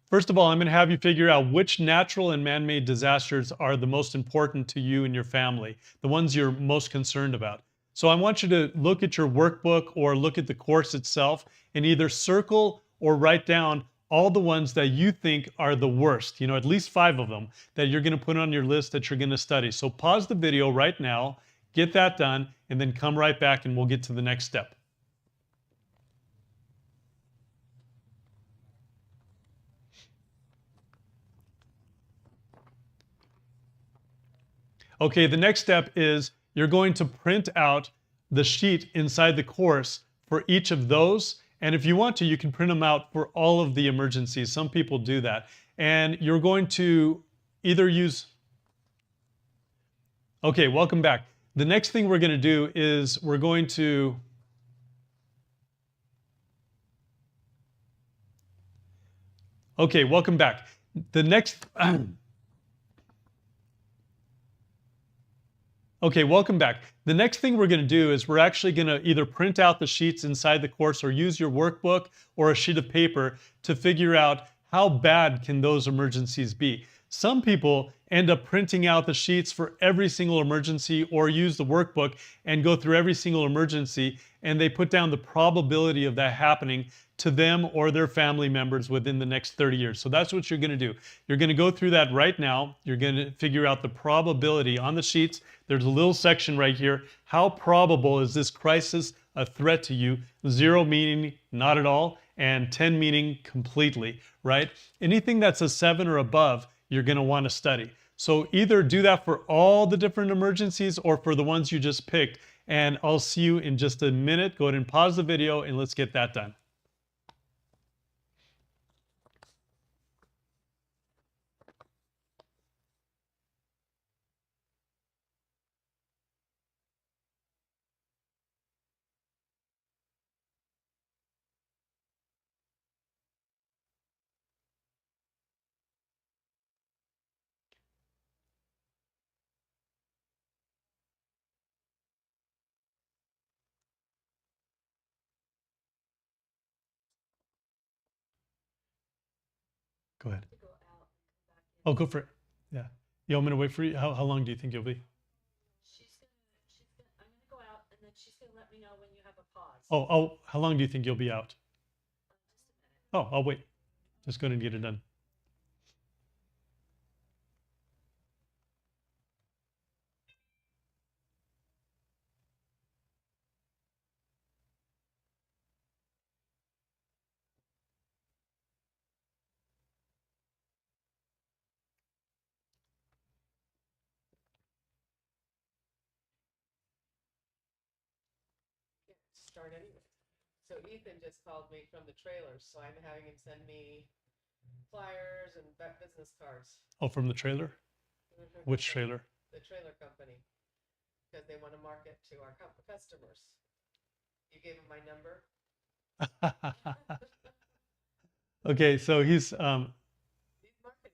First of all, I'm going to have you figure out which natural and man-made disasters are the most important to you and your family, the ones you're most concerned about. So I want you to look at your workbook or look at the course itself and either circle or write down all the ones that you think are the worst, at least 5 of them that you're going to put on your list that you're going to study. So pause the video right now, get that done, and then come right back and we'll get to the next step. Okay, the next step is you're going to print out the sheet inside the course for each of those. And if you want to, you can print them out for all of the emergencies. Some people do that. And you're going to either use... Okay, welcome back. The next thing we're going to do is we're going to... Okay, welcome back. The next... Okay, welcome back. The next thing we're going to do is we're actually going to either print out the sheets inside the course or use your workbook or a sheet of paper to figure out how bad can those emergencies be. Some people end up printing out the sheets for every single emergency or use the workbook and go through every single emergency, and they put down the probability of that happening to them or their family members within the next 30 years. So that's what you're going to do. You're going to go through that right now. You're going to figure out the probability on the sheets. There's a little section right here. How probable is this crisis a threat to you? 0 meaning not at all, and 10 meaning completely, right? Anything that's a 7 or above, you're going to want to study. So either do that for all the different emergencies or for the ones you just picked. And I'll see you in just a minute. Go ahead and pause the video and let's get that done. Go ahead. Oh, go for it. Yeah. You want me to wait for you? How long do you think you'll be?
I'm gonna go out and then she's gonna let me know when you have a pause.
Oh, how long do you think you'll be out?
Just a minute.
Oh, I'll wait. Just go ahead and get it done.
Yeah, start anyway. So Ethan just called me from the trailers, so I'm having him send me flyers and business cards.
Oh, from the trailer? Which trailer?
The trailer company, because they want to market to our customers. You gave him my number.
Okay, so
He's marketing.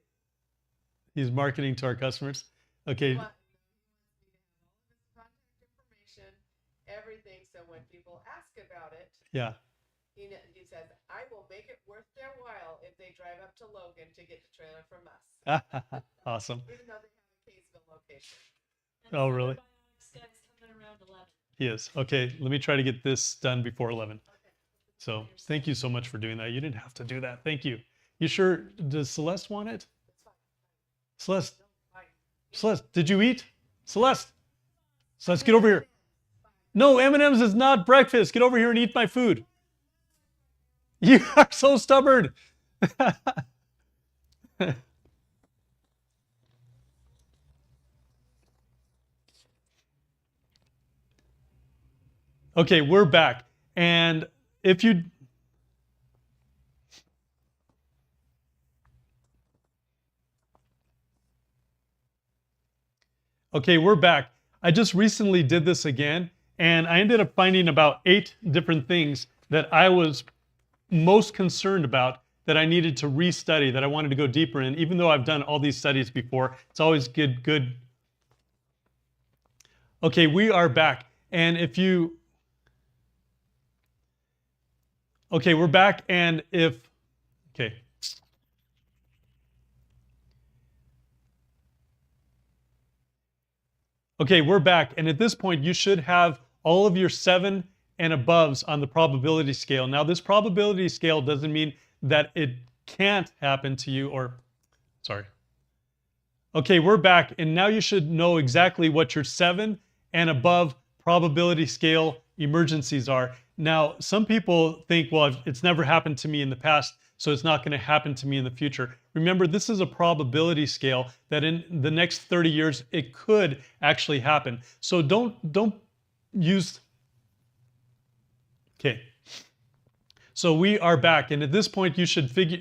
he's marketing to our customers. Okay.
He wants
Yeah.
He says, I will make it worth their while if they drive up to Logan to get the trailer from us.
Awesome.
Even though they have a Kaysville location.
Oh, really? He is. Okay, let me try to get this done before 11. So thank you so much for doing that. You didn't have to do that. Thank you. You sure? Does Celeste want it? Celeste, Celeste, did you eat? Celeste, Celeste, get over here. No, M&M's is not breakfast. Get over here and eat my food. You are so stubborn. Okay, we're back. And if you... Okay, we're back. I just recently did this again, and I ended up finding about 8 different things that I was most concerned about that I needed to restudy, that I wanted to go deeper in. Even though I've done all these studies before, it's always good. Okay, we are back. And if you... Okay, we're back, and if... Okay. Okay, we're back, and at this point, you should have all of your 7 and aboves on the probability scale. Now, this probability scale doesn't mean that it can't happen to you, or, sorry. Okay, we're back, and now you should know exactly what your 7 and above probability scale emergencies are. Now, some people think, well, it's never happened to me in the past, so it's not going to happen to me in the future. Remember, this is a probability scale that in the next 30 years, it could actually happen. So don't use... Okay. So we are back, and at this point, you should figure...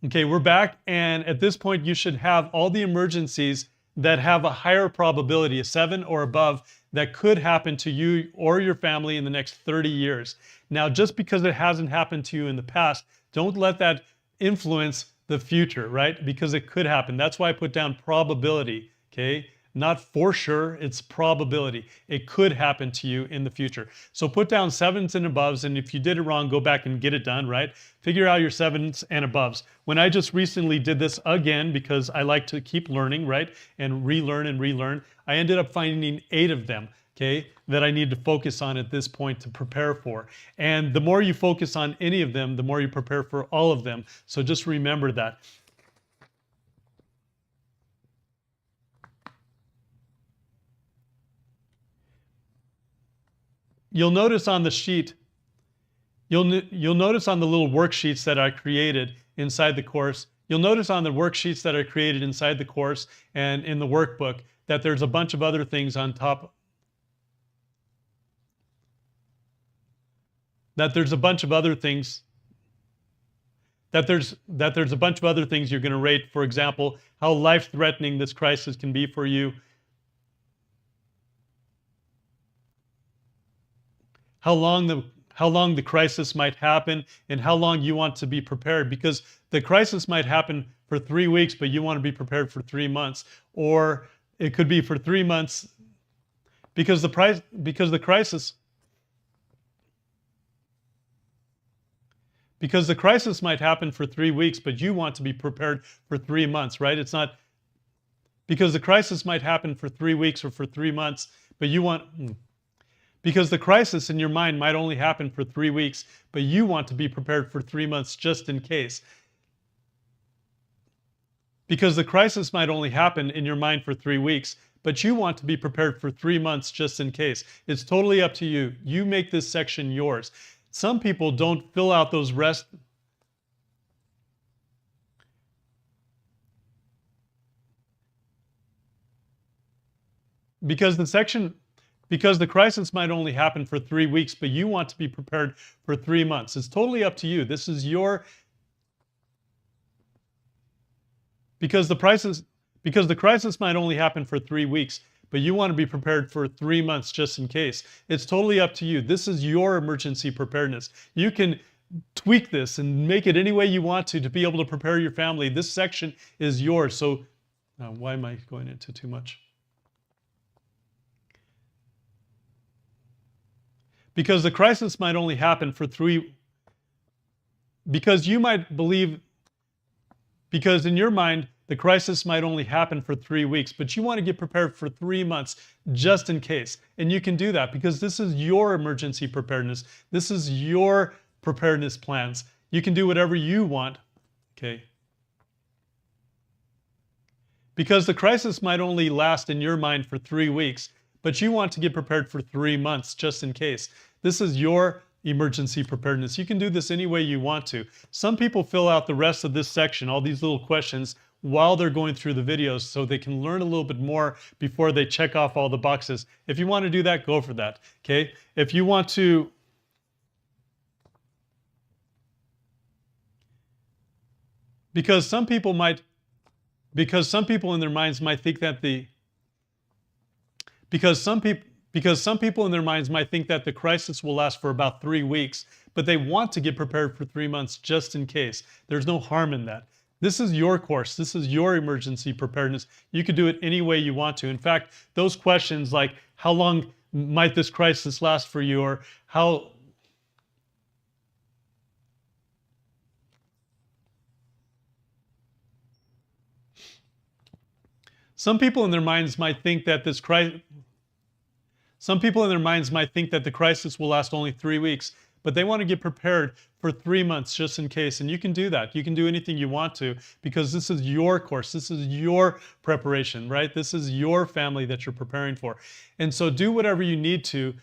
Okay, we're back, and at this point, you should have all the emergencies that have a higher probability, a 7 or above, that could happen to you or your family in the next 30 years. Now, just because it hasn't happened to you in the past, don't let that influence the future, right? Because it could happen. That's why I put down probability, okay? Not for sure, it's probability. It could happen to you in the future. So put down 7s and aboves, and if you did it wrong, go back and get it done, right? Figure out your 7s and aboves. When I just recently did this again, because I like to keep learning, right? And relearn, I ended up finding 8 of them, okay? That I need to focus on at this point to prepare for. And the more you focus on any of them, the more you prepare for all of them. So just remember that. You'll notice on the sheet, you'll notice on the little worksheets that I created inside the course, you'll notice on the worksheets that I created inside the course and in the workbook that there's a bunch of other things on top. That there's a bunch of other things. That there's a bunch of other things you're going to rate. For example, how life-threatening this crisis can be for you. How long the crisis might happen, and how long you want to be prepared, because the crisis might happen for 3 weeks, but you want to be prepared for 3 months, or it could be for 3 months, because the crisis might happen for 3 weeks, but you want to be prepared for 3 months, right? It's not because the crisis might happen for 3 weeks or for 3 months, but you want... Because the crisis in your mind might only happen for 3 weeks, but you want to be prepared for 3 months just in case. Because the crisis might only happen in your mind for 3 weeks, but you want to be prepared for 3 months just in case. It's totally up to you. You make this section yours. Some people don't fill out those rest. Because the crisis might only happen for 3 weeks, but you want to be prepared for 3 months. It's totally up to you. This is your... Because the crisis might only happen for 3 weeks, but you want to be prepared for 3 months just in case. It's totally up to you. This is your emergency preparedness. You can tweak this and make it any way you want to be able to prepare your family. This section is yours. So why am I going into too much? because the crisis might only happen for because you might believe, because in your mind, the crisis might only happen for 3 weeks, but you want to get prepared for 3 months just in case. And you can do that because this is your emergency preparedness. This is your preparedness plans. You can do whatever you want, okay? Because the crisis might only last in your mind for 3 weeks, but you want to get prepared for 3 months just in case. This is your emergency preparedness. You can do this any way you want to. Some people fill out the rest of this section, all these little questions, while they're going through the videos so they can learn a little bit more before they check off all the boxes. If you want to do that, go for that, okay? If you want to... Because some people in their minds might think that the crisis will last for about 3 weeks, but they want to get prepared for 3 months just in case. There's no harm in that. This is your course. This is your emergency preparedness. You could do it any way you want to. In fact, those questions like how long might this crisis last for you, or how... Some people in their minds might think that the crisis will last only 3 weeks, but they want to get prepared for 3 months just in case. And you can do that. You can do anything you want to because this is your course. This is your preparation, right? This is your family that you're preparing for. And so do whatever you need to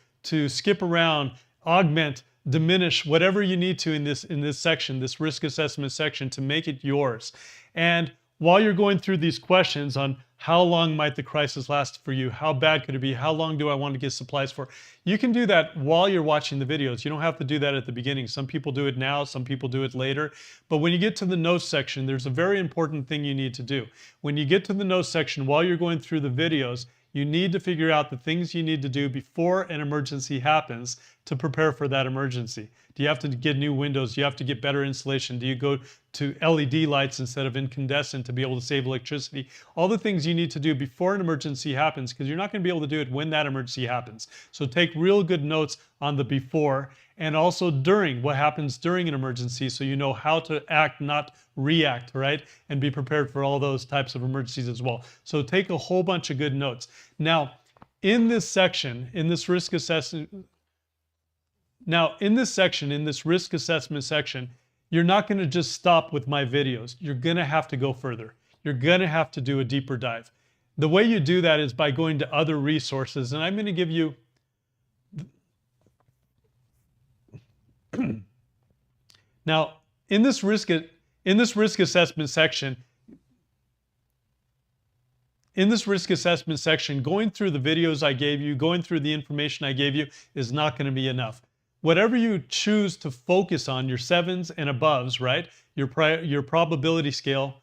skip around, augment, diminish whatever you need to in this section, this risk assessment section, to make it yours. And while you're going through these questions on how long might the crisis last for you, how bad could it be, how long do I want to get supplies for, you can do that while you're watching the videos. You don't have to do that at the beginning. Some people do it now, some people do it later. But when you get to the notes section, there's a very important thing you need to do. When you get to the notes section while you're going through the videos, you need to figure out the things you need to do before an emergency happens to prepare for that emergency. Do you have to get new windows? Do you have to get better insulation? Do you go to LED lights instead of incandescent to be able to save electricity? All the things you need to do before an emergency happens, because you're not going to be able to do it when that emergency happens. So take real good notes on the before and also during, what happens during an emergency, so you know how to act, not react, right? And be prepared for all those types of emergencies as well. So take a whole bunch of good notes. Now, in this section, in this risk assessment, in this risk assessment section, you're not going to just stop with my videos. You're going to have to go further. You're going to have to do a deeper dive. The way you do that is by going to other resources, and I'm going to give you now in this risk assessment section. In this risk assessment section, going through the videos I gave you, going through the information I gave you is not going to be enough. Whatever you choose to focus on, your 7s and aboves, right? Your probability scale.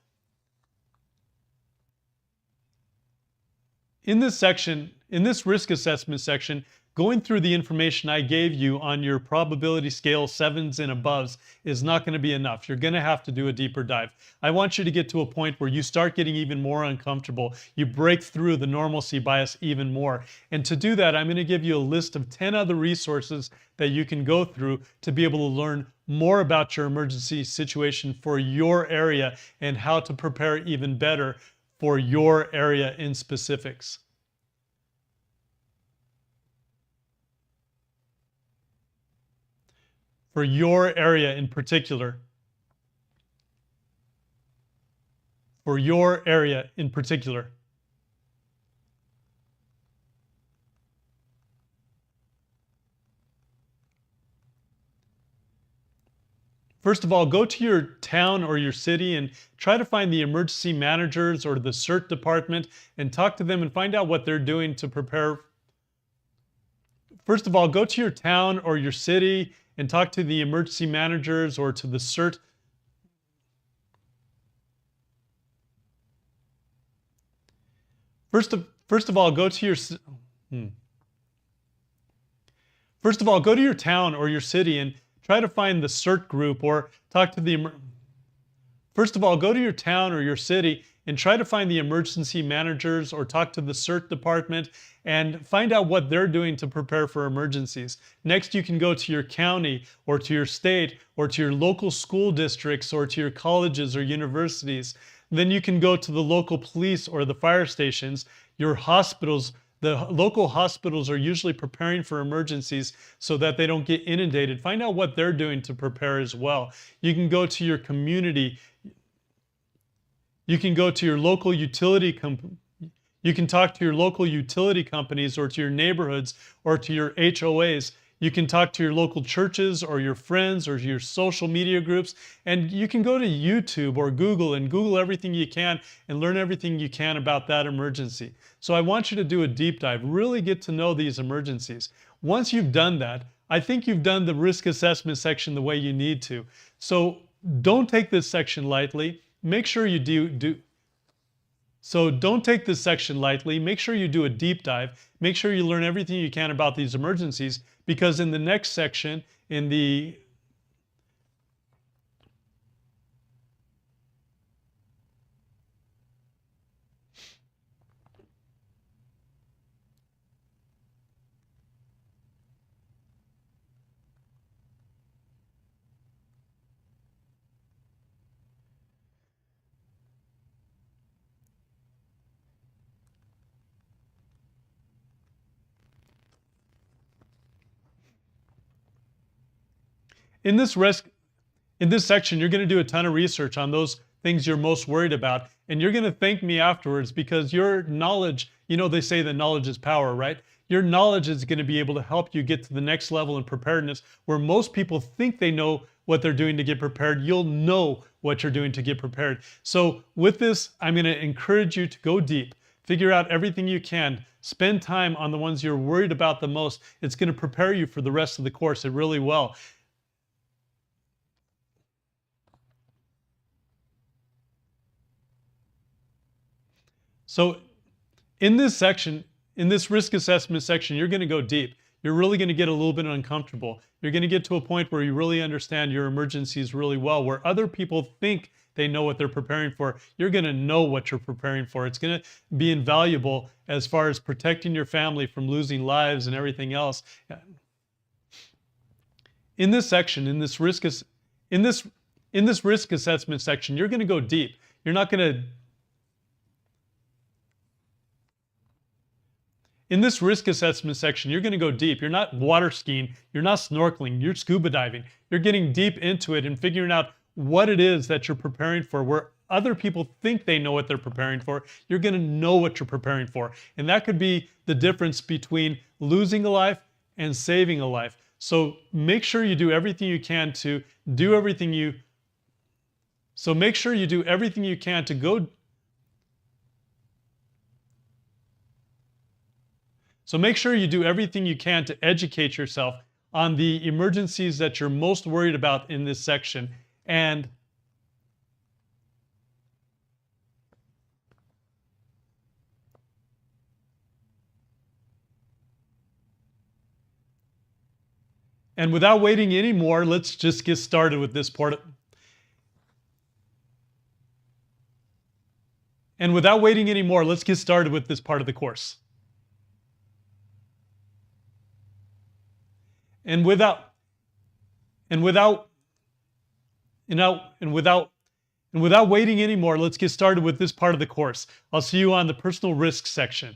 In this section, in this risk assessment section, going through the information I gave you on your probability scale 7s and aboves is not going to be enough. You're going to have to do a deeper dive. I want you to get to a point where you start getting even more uncomfortable. You break through the normalcy bias even more. And to do that, I'm going to give you a list of 10 other resources that you can go through to be able to learn more about your emergency situation for your area and how to prepare even better for your area in specifics. For your area in particular. For your area in particular. First of all, go to your town or your city and try to find the emergency managers or the CERT department and talk to them and find out what they're doing to prepare. First of all, go to your town or your city and talk to the emergency managers or to the CERT. First of all, go to your town or your city and try to find the CERT group or talk to the... First of all, go to your town or your city and try to find the emergency managers or talk to the CERT department and find out what they're doing to prepare for emergencies. Next, you can go to your county or to your state or to your local school districts or to your colleges or universities. Then you can go to the local police or the fire stations, your hospitals. The local hospitals are usually preparing for emergencies so that they don't get inundated. Find out what they're doing to prepare as well. You can go to your community. You can go to your local utility company. You can talk to your local utility companies or to your neighborhoods or to your HOAs. You can talk to your local churches or your friends or your social media groups. And you can go to YouTube or Google and Google everything you can and learn everything you can about that emergency. So I want you to do a deep dive, really get to know these emergencies. Once you've done that, I think you've done the risk assessment section the way you need to. So don't take this section lightly. Make sure you do. So don't take this section lightly. Make sure you do a deep dive. Make sure you learn everything you can about these emergencies, because in the next section, in this section, you're going to do a ton of research on those things you're most worried about, and you're going to thank me afterwards, because your knowledge, you know, they say that knowledge is power, right? Your knowledge is going to be able to help you get to the next level in preparedness, where most people think they know what they're doing to get prepared. You'll know what you're doing to get prepared. So with this, I'm going to encourage you to go deep, figure out everything you can, spend time on the ones you're worried about the most. It's going to prepare you for the rest of the course. It really will. So in this section, in this risk assessment section, you're going to go deep. You're really going to get a little bit uncomfortable. You're going to get to a point where you really understand your emergencies really well, where other people think they know what they're preparing for. You're going to know what you're preparing for. It's going to be invaluable as far as protecting your family from losing lives and everything else. In this section, in this risk assessment section, you're going to go deep. You're not going to In this risk assessment section, you're going to go deep. You're not water skiing, you're not snorkeling, you're scuba diving. You're getting deep into it and figuring out what it is that you're preparing for, where other people think they know what they're preparing for. You're going to know what you're preparing for. And that could be the difference between losing a life and saving a life. So make sure you do everything you can to do everything you So make sure you do everything you can to go So make sure you do everything you can to educate yourself on the emergencies that you're most worried about in this section. And without waiting anymore, let's just get started with this part. And without waiting anymore, let's get started with this part of the course. And without waiting anymore, let's get started with this part of the course. I'll see you on the personal risk section.